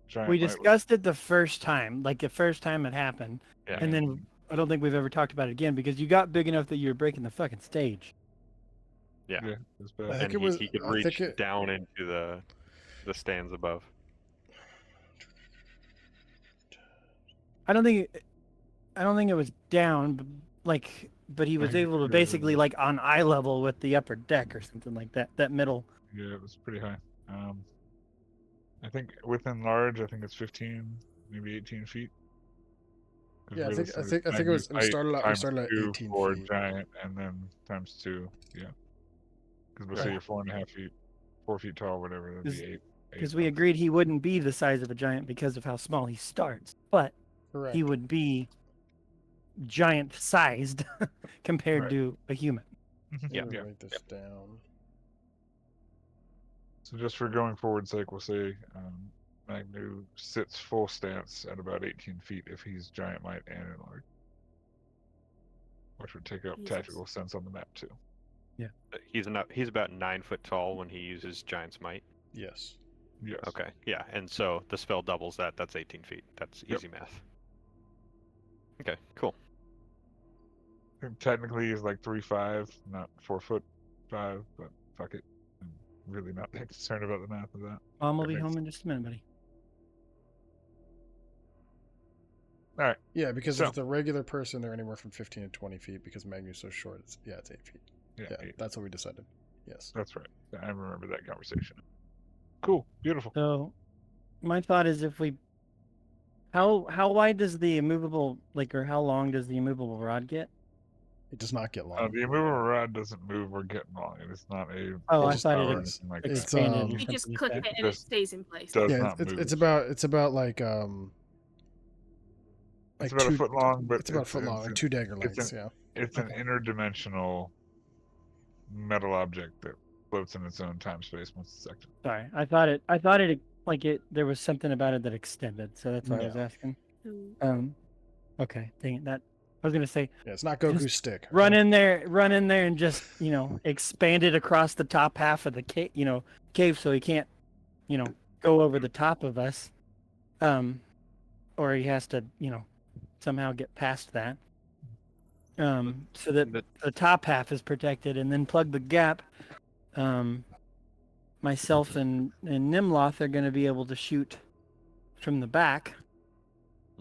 Giant we light discussed it the first time, like the first time it happened, Yeah. and then I don't think we've ever talked about it again because you got big enough that you were breaking the fucking stage. Yeah. Yeah, it's I bad. think And it was- he could I reach think it- down into the the stands above. I don't think it was down, but he was think able to it basically was- like on eye level with the upper deck or something like that. That middle. Yeah, it was pretty high. I think within large, I think it's 15, maybe 18 feet. 'Cause Yeah, I think realistically, it was. Magnus We height started out. We times started at 2 18 for feet. giant, and then times 2. Yeah. Because we'll say Right. you're 4.5 feet, 4 feet tall, whatever. That'd be 8. Because we agreed he wouldn't be the size of a giant because of how small he starts, but Correct. he would be giant sized compared Right. to a human. I'm Yeah. gonna write this down. So just for going forward's sake, we'll say Magnu sits full stance at about 18 feet if he's giant might and enlarged. Which would take up Jesus. tactical sense on the map too. He's about 9 foot tall when he uses Giant's Might. Yes. Yes. Okay, yeah, and so the spell doubles that. That's 18 feet. That's Yep. easy math. Okay, cool. I think technically he's like 3'5", not 4'5", but fuck it. I'm really not that concerned about the math of that. Mom will That be makes- home in just a minute, buddy. Alright, Yeah, because So- if it's a regular person, they're anywhere from 15 to 20 feet. Because Magnus so short, it's 8 feet. yeah, Yeah, 8. that's what we decided. Yes. That's right. I remember that conversation. Cool, beautiful. So, my thought is if we, how wide does the immovable or how long does the immovable rod get? It does not get long. The immovable rod doesn't move or get long. It is not a Oh, I force thought it power or ex- anything like it's, that. expanded or um, You something just like click that. it and it Just stays in place. does Yeah, not it's move. about like It's about a foot long, but it's about a foot long, like 2 dagger it's lengths. an- Yeah. It's an interdimensional metal object that floats in its own time space once it's sectioned. Sorry, I thought it there was something about it that extended, so that's why I was No. asking. Ooh. Okay, dang it, that I was gonna say Yeah, it's not Goku's Just stick. run in there and just expand it across the top half of the cave so he can't go over the top of us, or he has to somehow get past that, so that That- the top half is protected, and then plug the gap. Myself and Nimloth are going to be able to shoot from the back,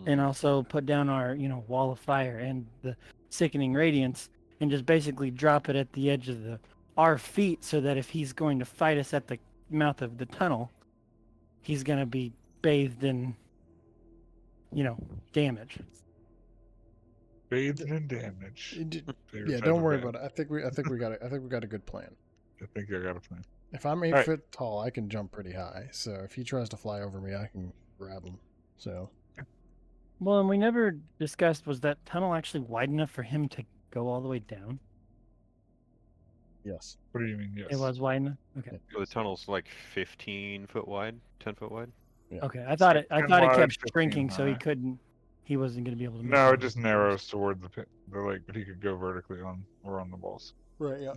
and also put down our wall of fire and the sickening radiance, and just basically drop it at the edge of our feet, so that if he's going to fight us at the mouth of the tunnel, he's going to be bathed in damage. Bathed in damage. Favorite Yeah, type don't of worry band. about it. I think we got a good plan. I think I got a plan. If I'm 8 Alright. foot tall, I can jump pretty high. So if he tries to fly over me, I can grab him. So Well, and we never discussed, was that tunnel actually wide enough for him to go all the way down? yes. What do you mean? Yes. It was wide enough. Okay. So the tunnel's like 15 foot wide, 10 foot wide. Yeah. Okay. I thought it 10 kept wide, 15 shrinking, so high. he wasn't going to be able to. make No, it. it just narrows toward the lake, but he could go vertically on the walls. Right. Yeah.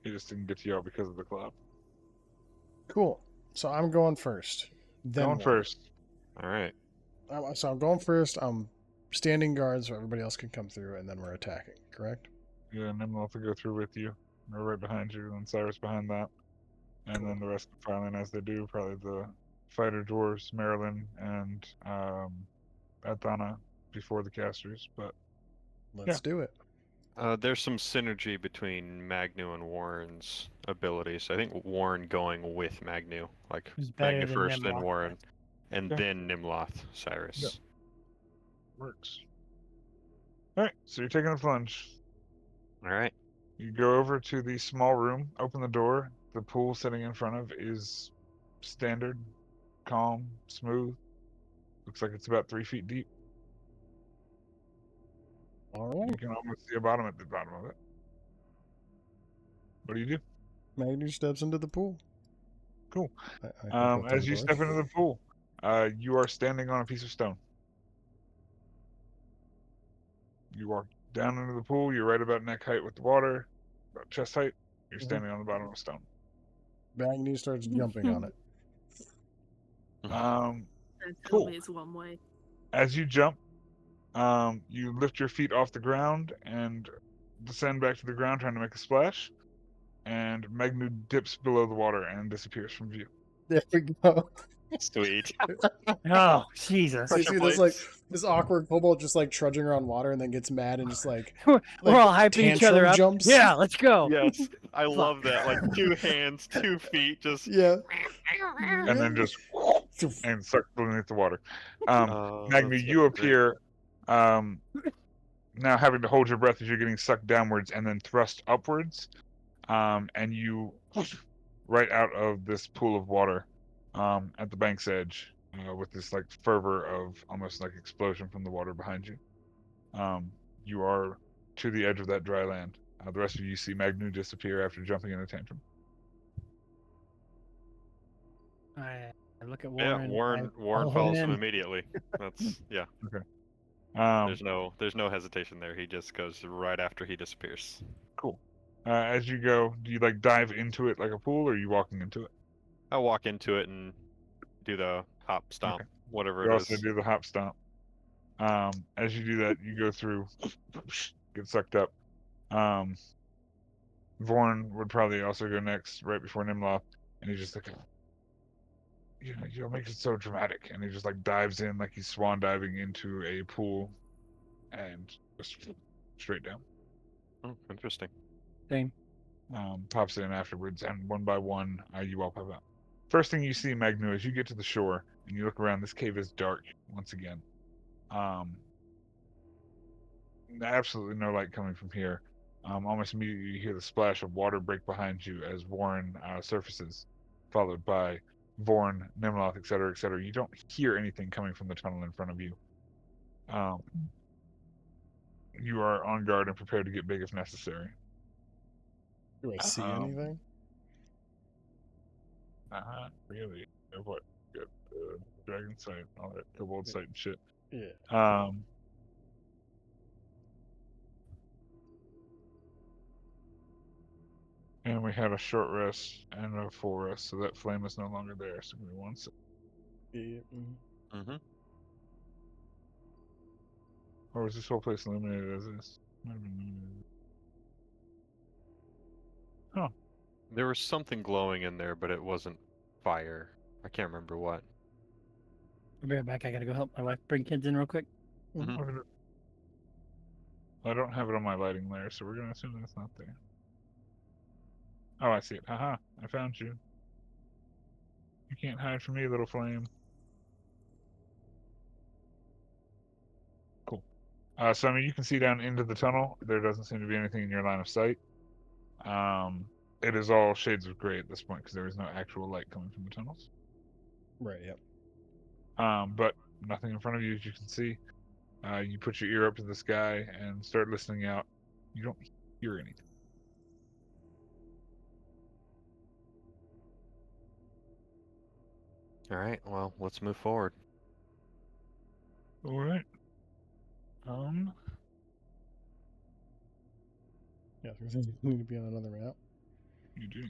He just didn't get you out because of the cloud. Cool. So I'm going first. Then Going what? first. All right. So I'm going first. I'm standing guard so everybody else can come through, and then we're attacking. Correct? Yeah, and then we'll have to go through with you. We're right behind you, and Cyrus behind that. And then the rest can file in as they do. Probably the fighter dwarves, Marilyn, and Adhana before the casters. But Let's do it. There's some synergy between Magnu and Warren's abilities. I think Warren going with Magnu, like Who's better Magnu than first, then Nimloth, Warren, and Yeah. then Nimloth, Cyrus. works. Alright, so you're taking the plunge. All right. You go over to the small room, open the door. The pool sitting in front of is standard, calm, smooth. Looks like it's about 3 feet deep. All You right. can almost see a bottom at the bottom of it. What do you do? Magnu steps into the pool. Cool. I can As you step into the pool, you are standing on a piece of stone. You walk down into the pool. You're right about neck height with the water, about chest height. You're Mhm. standing on the bottom of a stone. Magnu starts jumping on it. There Cool. only is one way. As you jump, you lift your feet off the ground and descend back to the ground, trying to make a splash. And Magnu dips below the water and disappears from view. There we go. Sweet. Oh, Jesus. So you Pressure see this like plates. this awkward kobold just like trudging around water and then gets mad and just like We're all hyping each other tantrum up. jumps. Yeah, let's go. Yes, I love that. Like 2 hands, 2 feet, just. Yeah. And then just and suck beneath the water. Oh, Magna, that's you so great. appear now having to hold your breath as you're getting sucked downwards and then thrust upwards. And you right out of this pool of water at the bank's edge with this like fervor of almost like explosion from the water behind you. You are to the edge of that dry land. The rest of you see Magnu disappear after jumping in a tantrum. I look at Yeah, Warren. Warren follow follows him in. immediately. That's yeah. Um, There's no hesitation there. He just goes right after he disappears. Cool. As you go, do you like dive into it like a pool, or are you walking into it? I walk into it and do the hop stomp, whatever You it also is. do the hop stomp. As you do that, you go through, get sucked up. Vorn would probably also go next, right before Nimloth, and he's just like, you make it so dramatic, and he just like dives in like he's swan diving into a pool, and just straight down. Oh, interesting. Same. Pops in afterwards, and one by one, you all pop out. First thing you see, Magnu, as you get to the shore and you look around, this cave is dark once again. Absolutely no light coming from here. Almost immediately you hear the splash of water break behind you as Warren surfaces, followed by Vorn, Nimloth, etc., etc. You don't hear anything coming from the tunnel in front of you. You are on guard and prepared to get big if necessary. Do I see anything? Not really. What? Got dragon sight, all that kobold sight and shit. Yeah. And we had a short rest and a full rest, so that flame is no longer there. So give me 1 second. Yeah. Mm-hmm. Or was this whole place illuminated as this? Might have been illuminated. There was something glowing in there, but it wasn't fire. I can't remember what. I'll be right back. I gotta go help my wife bring kids in real quick. Mhm. Okay. I don't have it on my lighting layer, so we're gonna assume that's not there. Oh, I see it. Haha, I found you. You can't hide from me, little flame. Cool. So I mean, you can see down into the tunnel. There doesn't seem to be anything in your line of sight. It is all shades of gray at this point because there is no actual light coming from the tunnels. Right. Yep. But nothing in front of you, as you can see. You put your ear up to the sky and start listening out. You don't hear anything. All right. Well, let's move forward. All right. Yeah. We need to be on another map. You do.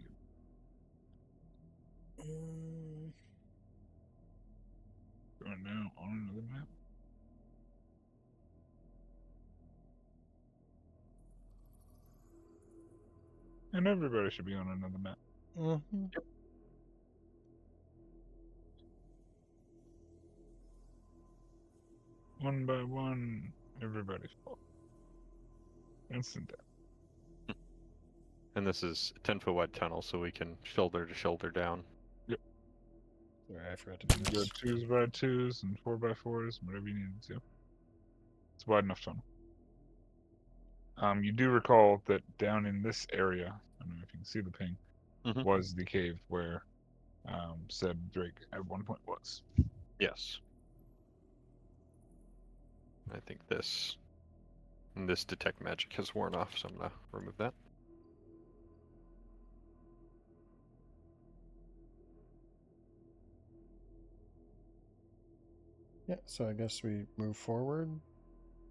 Going now on another map. And everybody should be on another map. Mm-hmm. One by one, everybody's fall. Instant death. And this is 10-foot wide tunnel, so we can shoulder to shoulder down. Sorry, I forgot to do You this. go 2x2s and 4x4s, whatever you need to. It's a wide enough tunnel. You do recall that down in this area, I don't know if you can see the ping, Mhm. was the cave where said Drake at one point was. Yes. I think this detect magic has worn off, so I'm gonna remove that. Yeah. So I guess we move forward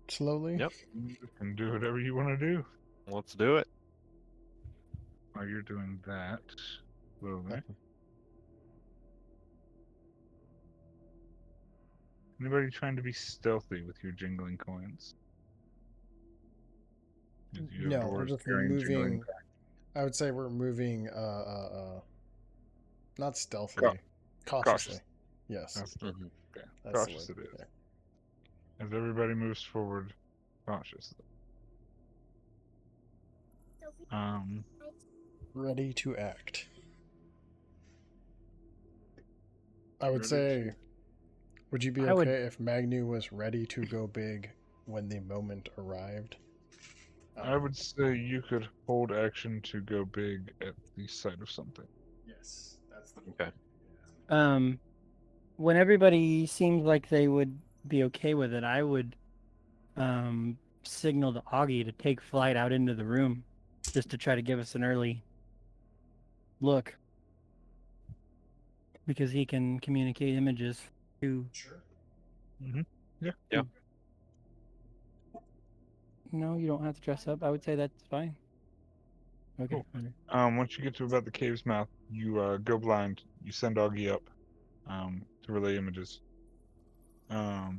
slowly. Yep. You can do whatever you want to do. Let's do it. While you're doing that, slowly. Anybody trying to be stealthy with your jingling coins? 'Cause you have No, we're dwarves just carrying jingling moving. I would say we're moving. Not stealthily. Cautiously. Yes. That's the, Mhm. okay. That's the Cautious word. it is. Yeah. As everybody moves forward, cautiously. Ready to act. I would Ready say, would you be I would- okay if Magnu was ready to go big when the moment arrived? I would say you could hold action to go big at the sight of something. Yes, that's the. Okay. When everybody seems like they would be okay with it, I would signal to Augie to take flight out into the room just to try to give us an early look. Because he can communicate images to. Sure. Yeah. No, you don't have to dress up. I would say that's fine. Okay. Cool. Okay. Once you get to about the cave's mouth, you go blind. You send Augie up to relay images. Your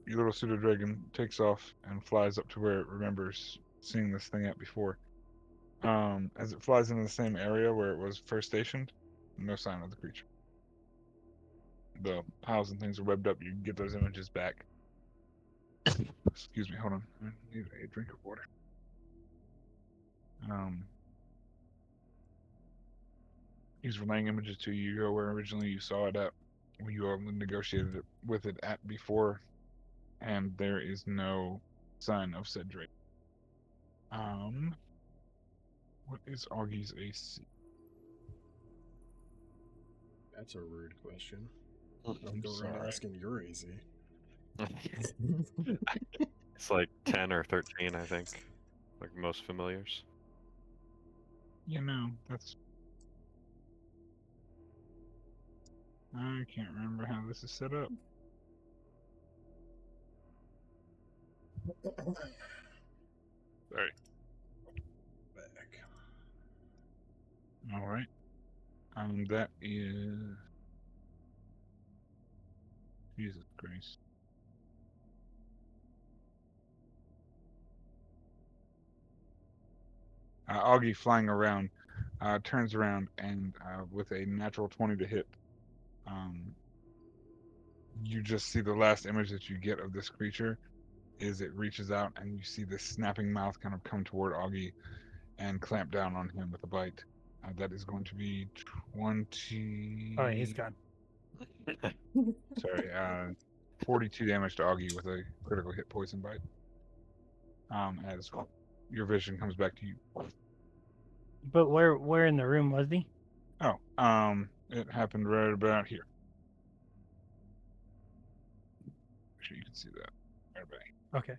little pseudo dragon takes off and flies up to where it remembers seeing this thing at before. As it flies into the same area where it was first stationed, no sign of the creature. The piles and things are webbed up. You can get those images back. Excuse me, hold on. I need a drink of water. He's relaying images to you. You go where originally you saw it at, when you all negotiated it with it at before, and there is no sign of said Drake. What is Augie's AC? That's a rude question. I'm Don't go around sorry. asking your easy. It's like 10 or 13, I think. Like most familiars. You know, that's. I can't remember how this is set up. Sorry. Back. All right. That is. Jesus Christ. Augie flying around, turns around and with a natural 20 to hit, you just see the last image that you get of this creature is it reaches out and you see this snapping mouth kind of come toward Augie and clamp down on him with a bite. That is going to be 20. Oh, he's gone. Sorry, 42 damage to Augie with a critical hit poison bite. As your vision comes back to you. But where in the room was he? Oh, it happened right about here. Make sure you can see that. Right about here. Okay.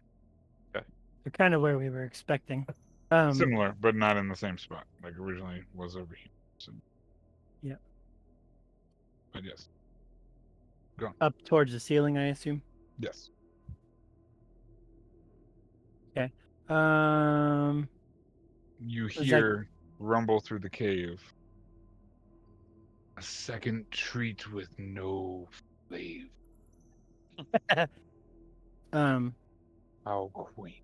Okay. So kind of where we were expecting. Similar, but not in the same spot. Like originally was over here. So. Yeah. But yes. Up towards the ceiling, I assume. Yes. Okay. You Is that- hear rumble through the cave. A second treat with no flavor. How quaint.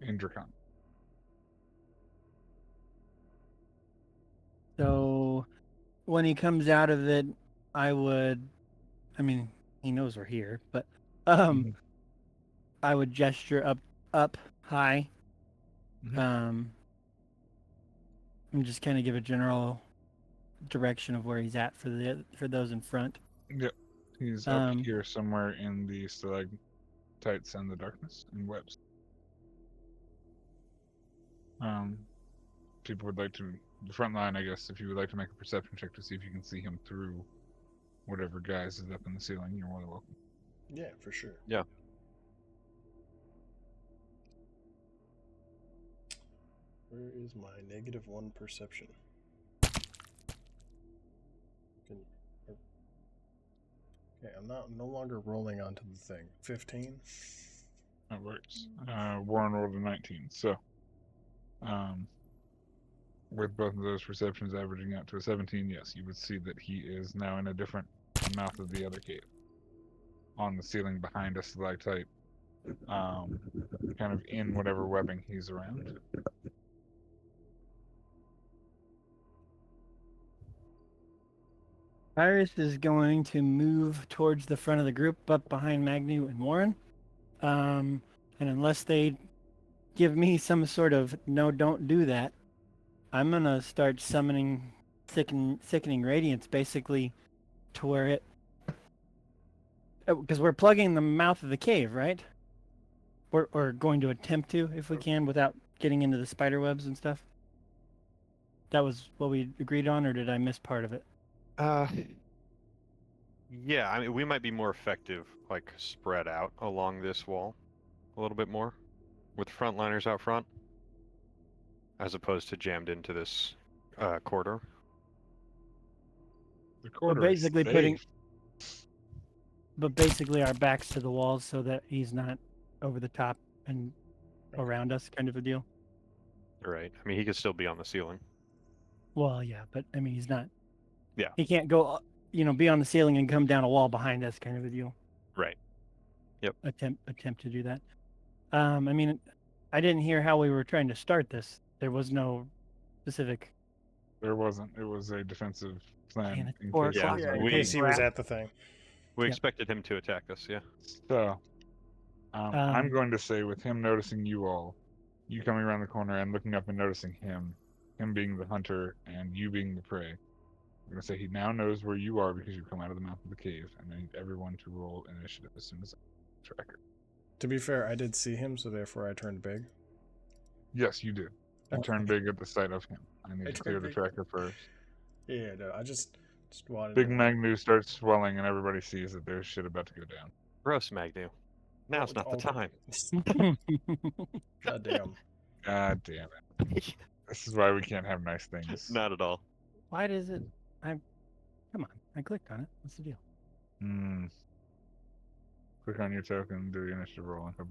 Indricon. So when he comes out of it, I mean, he knows we're here, but Mhm. I would gesture up high. Mhm. And just kind of give a general direction of where he's at for those in front. Yep. He's up here somewhere in the stalactites and the darkness and webs. People would like to the front line, I guess, if you would like to make a perception check to see if you can see him through whatever guise is up in the ceiling, you're more than welcome. Yeah, for sure. Yeah. Where is my -1 perception? Okay, I'm no longer rolling onto the thing. 15. That works. Warren rolled a 19, so with both of those perceptions averaging out to a 17, yes, you would see that he is now in a different mouth of the other cave. On the ceiling behind a stalactite, kind of in whatever webbing he's around. Iris is going to move towards the front of the group, up behind Magnu and Warren. And unless they give me some sort of no, don't do that, I'm gonna start summoning sickening radiance, basically, to where it. Because we're plugging the mouth of the cave, right? Or going to attempt to, if we can, without getting into the spider webs and stuff. That was what we agreed on, or did I miss part of it? Yeah, I mean, we might be more effective, like, spread out along this wall a little bit more, with frontliners out front, as opposed to jammed into this corridor. The corridor is basically putting- safe. But basically, our backs to the walls so that he's not over the top and around us, kind of a deal. Right. I mean, he could still be on the ceiling. Well, yeah, but I mean, he's not. Yeah. He can't go, be on the ceiling and come down a wall behind us, kind of a deal. Right. Yep. Attempt to do that. I mean, I didn't hear how we were trying to start this. There was no specific. There wasn't. It was a defensive plan. Man, it's in 4 case o'clock. there Yeah, was in a- case he was at the thing. We Yep. expected him to attack us, yeah. So, I'm Um, going to say, with him noticing you all, you coming around the corner and looking up and noticing him being the hunter and you being the prey. I'm going to say he now knows where you are because you come out of the mouth of the cave, and I need everyone to roll initiative as soon as I tracker. To be fair, I did see him, so therefore I turned big. Yes, you did. I Oh, turned big at the sight of him. I need I to clear turned the big. tracker first. Yeah, no, I just wanted Big to... Magnu starts swelling, and everybody sees that there's shit about to go down. Gross, Magnu. Now's not the time. God damn. God damn it. This is why we can't have nice things. Not at all. Why does it? Come on! I clicked on it. What's the deal? Hmm. Click on your token and do the initiative roll. And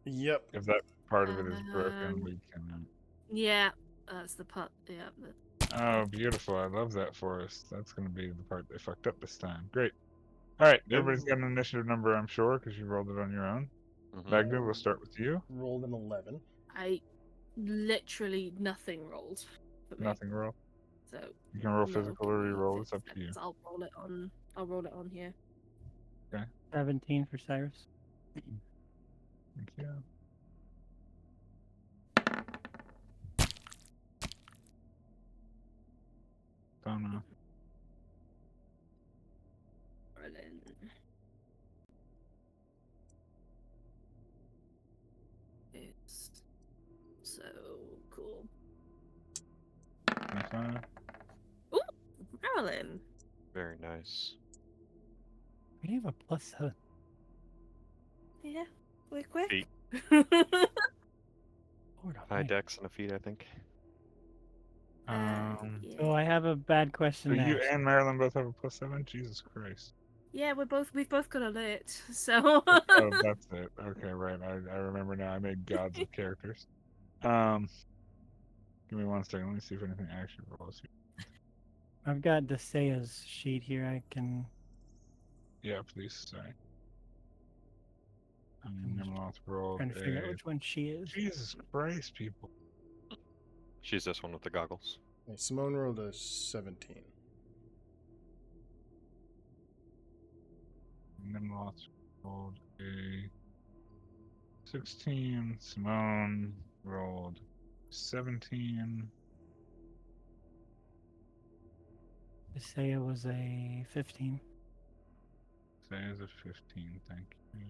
Yep. if that part of it is broken, we can. Yeah, that's the part. Yeah. Oh, beautiful. I love that for us. That's going to be the part they fucked up this time. Great. All right. Everybody's got an initiative number, I'm sure, because you rolled it on your own. Mhm. Magna, we'll start with you. Rolled an 11. I literally nothing rolled for me. Nothing roll. So You can roll no, physical give or me re-roll. It's up to 50 you. seconds. I'll roll it on. I'll roll it on here. 17 for Cyrus. Thank you. Donna. Brilliant. It's so cool. 25. Marilyn. Very nice. We have a +7. Yeah, we're quick. Feet. Lord High almighty. dex and a feet, I think. Yeah. So I have a bad So question to you ask. and Marilyn both have a +7? Jesus Christ. Yeah, we've both got alert. So Oh, that's it. Okay, right. I remember now. I made gods of characters. Give me 1 second. Let me see if anything actually rolls here. I've got Desea's sheet here. I can. Yeah, please. Sorry. I'm just Nimloth rolled Trying to figure out a... which one she is. Jesus Christ, people. She's this one with the goggles. Hey, Simone rolled a 17. Nimloth rolled a 16. Simone rolled 17. Desea was a 15. There's a 15. Thank you.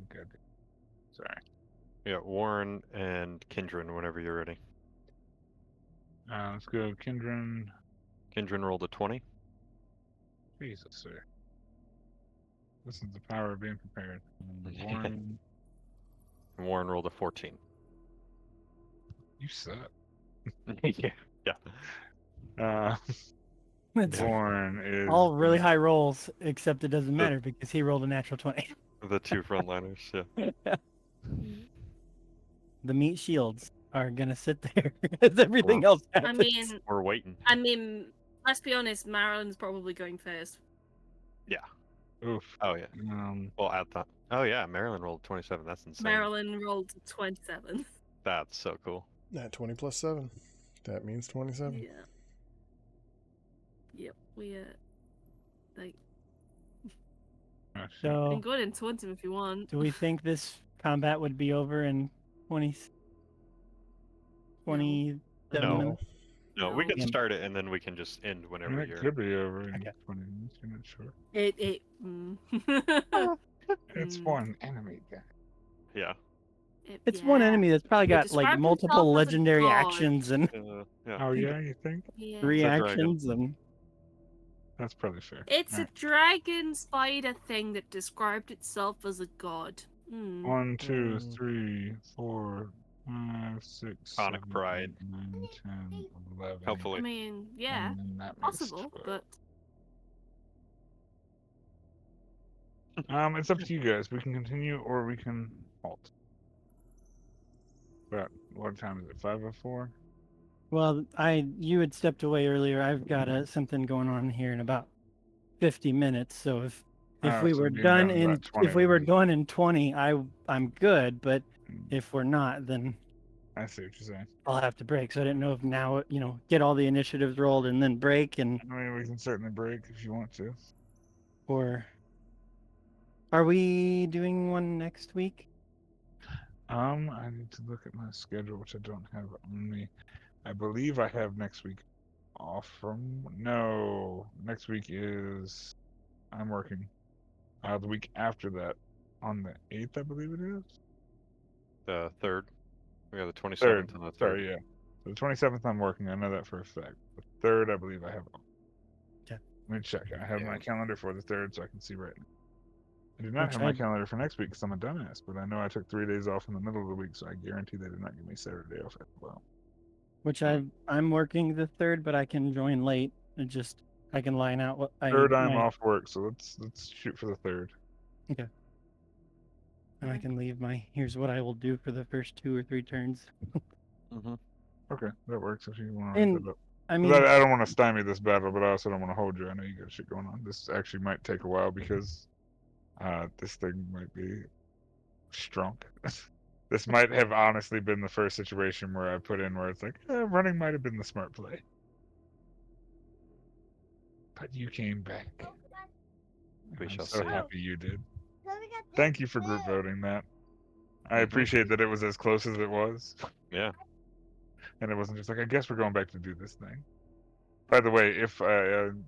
Good. Sorry. Yeah, Warren and Kindred whenever you're ready. Let's go Kindred. Kindred rolled a 20. Jesus, sir. This is the power of being prepared. Warren, And Warren rolled a 14. you suck. Yeah. It's Warren is all really high rolls, except it doesn't matter because he rolled a natural 20. The two frontliners, yeah. The meat shields are gonna sit there as everything else I happens. We're waiting. Let's be honest. Marilyn's probably going first. Oof. Oh, yeah. Um, Well, at that. Oh, yeah, Marilyn rolled 27. That's insane. Marilyn rolled 27. That's so cool. That 20 plus 7. That means 27. Yeah. Yep, we like Oh, shit. you So, can go ahead and taunt him if you want. do we think this combat would be over in 27 No. minutes? No, we can No. start it and then we can just end I whenever mean, it you're. could be over in Okay. 20 minutes. You're not sure. It's Mm, one enemy guy. Yeah. It's one yeah. enemy that's probably He got like described multiple himself as a legendary god. actions and Yeah. Oh yeah, you think? Yeah. 3 It's a dragon. actions and That's probably fair. It's a Alright. dragon spider thing that described itself as a god. 1, 2, Mm. 3, 4, 5, 6, Sonic 7, pride. 8, 9, 10, 11. I Hopefully. mean, yeah, And then that makes possible, 12. but It's up to you guys. We can continue or we can halt. But what time is it? 5:04? well, you had stepped away earlier. I've got something going on here in about 50 minutes. So if Oh, we so were being done done in in about 20 if we were minutes. done in 20, I'm good. But Mm, if we're not, then I see what you're saying. I'll have to break. So I didn't know if now get all the initiatives rolled and then break I mean, we can certainly break if you want to. or are we doing one next week? I need to look at my schedule, which I don't have on me. I believe I have next week off from. No, next week is. I'm working. The week after that, on the 8th, I believe it is. The 3rd. We got the 27th Third. and the 3rd. Sorry, yeah. So the 27th, I'm working. I know that for a fact. The 3rd, I believe I have off. Okay. Let me check. I have my Yeah. calendar for the 3rd, so I can see right now. I do not Which have my I- calendar for next week because I'm a dumbass, but I know I took 3 days off in the middle of the week, so I guarantee they did not give me Saturday off as well. Which I'm working the 3rd, but I can join late. It just I can line out what I 3rd, I'm my- off work, so let's shoot for the 3rd. and I can leave my here's what I will do for the first 2 or 3 turns. Mm-hmm. Okay, that works if you want to And write that up. I 'Cause mean, I don't want to stymie this battle, but I also don't want to hold you. I know you got shit going on. This actually might take a while because this thing might be strong. This might have honestly been the first situation where I put in where it's like, running might have been the smart play. But you came back. We I'm shall so see. happy you did. Thank you for group voting that. I Mhm. appreciate that it was as close as it was. Yeah. And it wasn't just like, I guess we're going back to do this thing. By the way, if I'm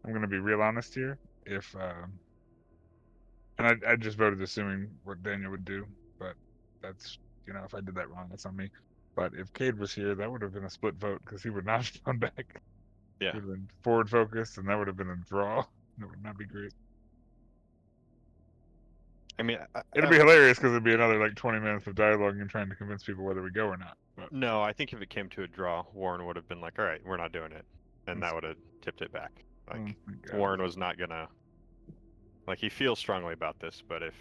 going to be real honest here, if and I just voted assuming what Daniel would do, but that's if I did that wrong, that's on me. But if Cade was here, that would have been a split vote because he would not have gone back. Yeah. He would have been forward focused, and that would have been a draw. That would not be great. I mean, It'd be hilarious because it'd be another like 20 minutes of dialogue and trying to convince people whether we go or not. But no, I think if it came to a draw, Warren would have been like, all right, we're not doing it. And that would have tipped it back. Like, thank God. Warren was not gonna. Like, he feels strongly about this, but if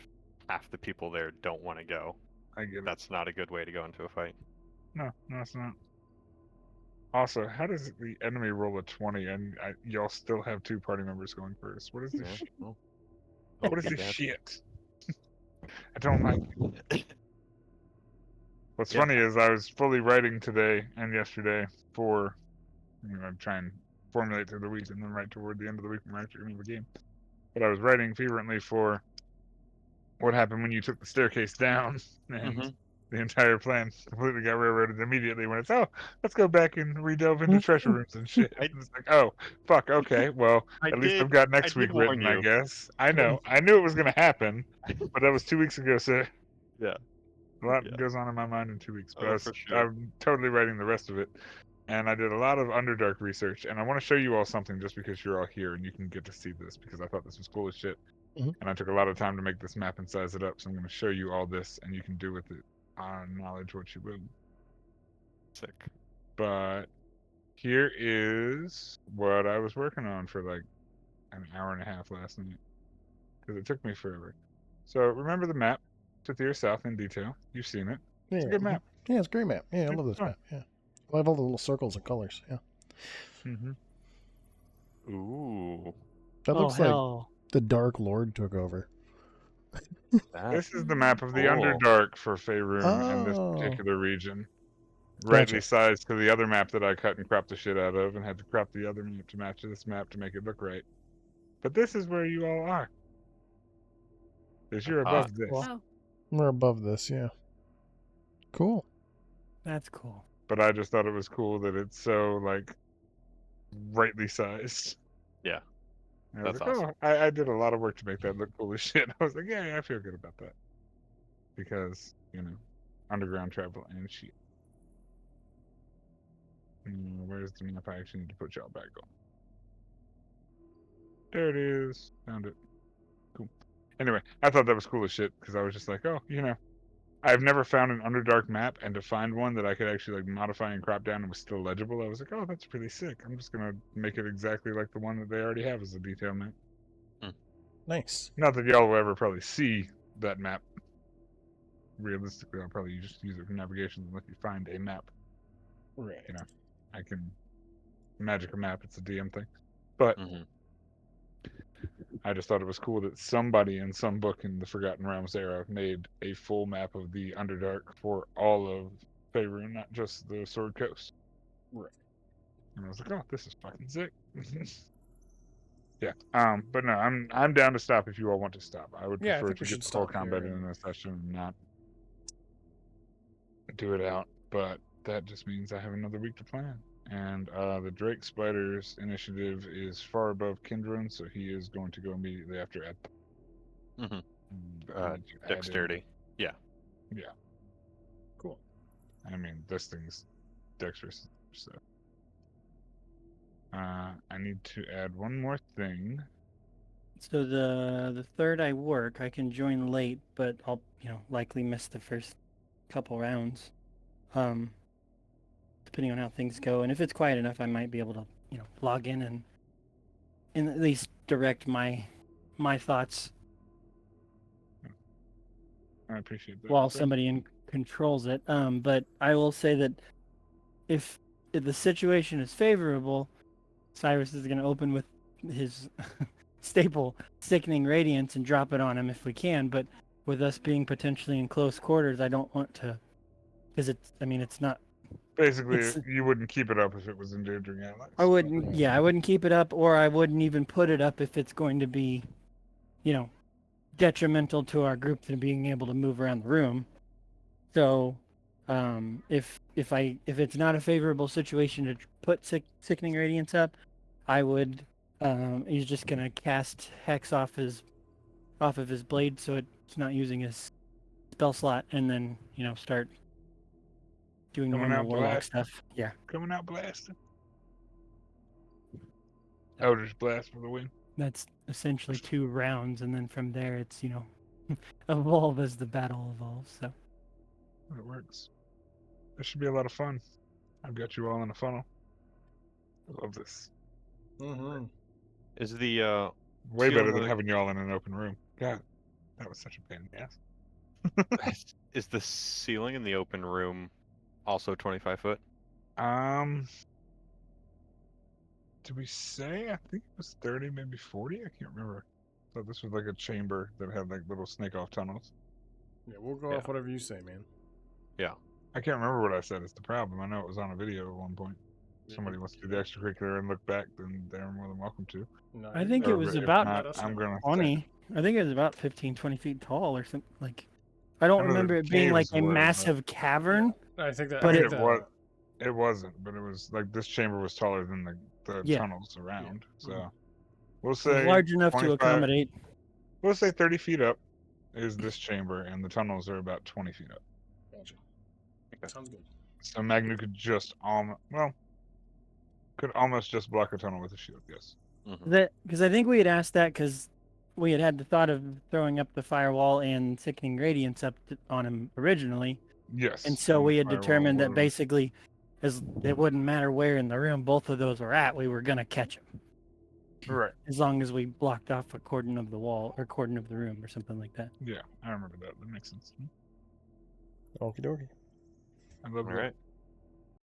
half the people there don't want to go, I get it. that's not a good way to go into a fight. No, it's not. Also, how does the enemy roll a 20 and y'all still have 2 party members going first? What is this? Yeah, shit? well, What is this yeah. shit? I don't like it. What's Yeah. funny is I was fully writing today and yesterday for, I'm trying to formulate through the week and then right toward the end of the week when we're actually going to have a game. But I was writing fervently for what happened when you took the staircase down and Mhm. the entire plan completely got railroaded immediately when it's, let's go back and re-delve into treasure rooms and shit. I- It's like, oh, fuck, okay, well, at least I've got next I week did warn written, I you. guess. I know. I knew it was going to happen, but that was 2 weeks ago, sir. Yeah. A lot Yeah. goes on in my mind in 2 weeks, but Oh, for sure. I'm totally writing the rest of it. And I did a lot of Underdark research, and I want to show you all something just because you're all here and you can get to see this because I thought this was cool as shit. Mhm. And I took a lot of time to make this map and size it up, so I'm going to show you all this, and you can do with it knowledge what you will. Sick. But here is what I was working on for like an hour and a half last night because it took me forever. So remember the map to the south in detail. You've seen it. Yeah, It's a good map. Yeah, it's a great map. Yeah, I Good love this fun. map. Yeah. I love all the little circles and colors. Yeah. Mm-hmm. Ooh. That oh looks like hell. the Dark Lord took over. This is the map of the Cool. Underdark for Faerun and this Oh. particular region. rightly Gotcha. sized to the other map that I cut and cropped the shit out of, and had to crop the other map to match this map to make it look right. But this is where you all are. Because you're Ah. above this. Cool. Oh, We're above this, yeah. Cool. That's cool. But I just thought it was cool that it's so, like, rightly sized. Yeah. And I was That's like, awesome. oh, I did a lot of work to make that look cool as shit. I was like, yeah, I feel good about that. Because, you know, underground travel and shit. Where's the map I actually need to put y'all back on? There it is. Found it. Cool. Anyway, I thought that was cool as shit because I was just like, oh, you know, I've never found an Underdark map, and to find one that I could actually like modify and crop down and was still legible, I was like, oh, that's pretty sick. I'm just gonna make it exactly like the one that they already have as a detail map. Nice. Not that y'all will ever probably see that map. Realistically, I'll probably just use it for navigation unless you find a map. Right. You know, I can magic a map. It's a DM thing. But Hmm. I just thought it was cool that somebody in some book in the Forgotten Realms era made a full map of the Underdark for all of Faerun, not just the Sword Coast. Right. And I was like, oh, this is fucking sick. Yeah. But no, I'm down to stop if you all want to stop. I would Yeah, I prefer think to we get should the whole stop here combat in and- a session and not do it out. But that just means I have another week to plan. And the Drake Spiders initiative is far above Kindred, so he is going to go immediately after Ed. Hmm. I need to add in- Dexterity. Yeah. Yeah. Cool. I mean, this thing's dexterous, so. I need to add one more thing. So the third I work, I can join late, but I'll likely miss the first couple rounds, depending on how things go. And if it's quiet enough, I might be able to log in and at least direct my thoughts I appreciate that. while So, somebody controls it. But I will say that if the situation is favorable, Cyrus is going to open with his staple sickening radiance and drop it on him if we can. But with us being potentially in close quarters, I don't want to, because it's not. basically, It's- you wouldn't keep it up if it was endangering allies. I wouldn't. Yeah, I wouldn't keep it up, or I wouldn't even put it up if it's going to be, detrimental to our group to being able to move around the room. So, if it's not a favorable situation to put sickening radiance up, I would. He's just gonna cast hex off of his blade, so it's not using his spell slot, and then start doing Coming normal out warlock blast. stuff. Yeah, Coming out blasting. Eldritch Blast for the win. that's essentially 2 rounds, and then from there it's evolve as the battle evolves. So It works. This should be a lot of fun. I've got you all in a funnel. I love this. Mm-hmm. Is the Way See, better on than the- having you all in an open room. God, that was such a pain in the ass. is the ceiling in the open room also 25 foot? Did we say? I think it was 30, maybe 40. I can't remember. So this was like a chamber that had like little snake off tunnels. Yeah, we'll go Yeah. off whatever you say, man. I can't remember what I said. It's the problem. I know it was on a video at one point. Yeah, Somebody wants to do the extracurricular and look back, then they're more than welcome to. No, I think it Or was if about not, us I'm know. gonna. 20. I think it was about 15, 20 feet tall or something. Like, I don't I know the remember it being like caves a were, but- massive cavern. I think that. But I think it that, was. It wasn't, but it was like this chamber was taller than the Yeah. tunnels around. So Mhm. we'll It was say large enough to 25 accommodate. We'll say 30 feet up is this chamber, and the tunnels are about 20 feet up. Gotcha. Sounds good. So Magnu could just could almost just block a tunnel with a shield. Yes. Mhm. Because I think we had asked that because we had the thought of throwing up the firewall and sickening radiance up on him originally, Yes. and so and we had firewall determined that was- basically, as it wouldn't matter where in the room both of those were at, we were gonna catch him Right. as long as we blocked off a cordon of the wall or cordon of the room or something like that. Yeah, I remember that. That makes sense. Okie dokie. I love All that. right.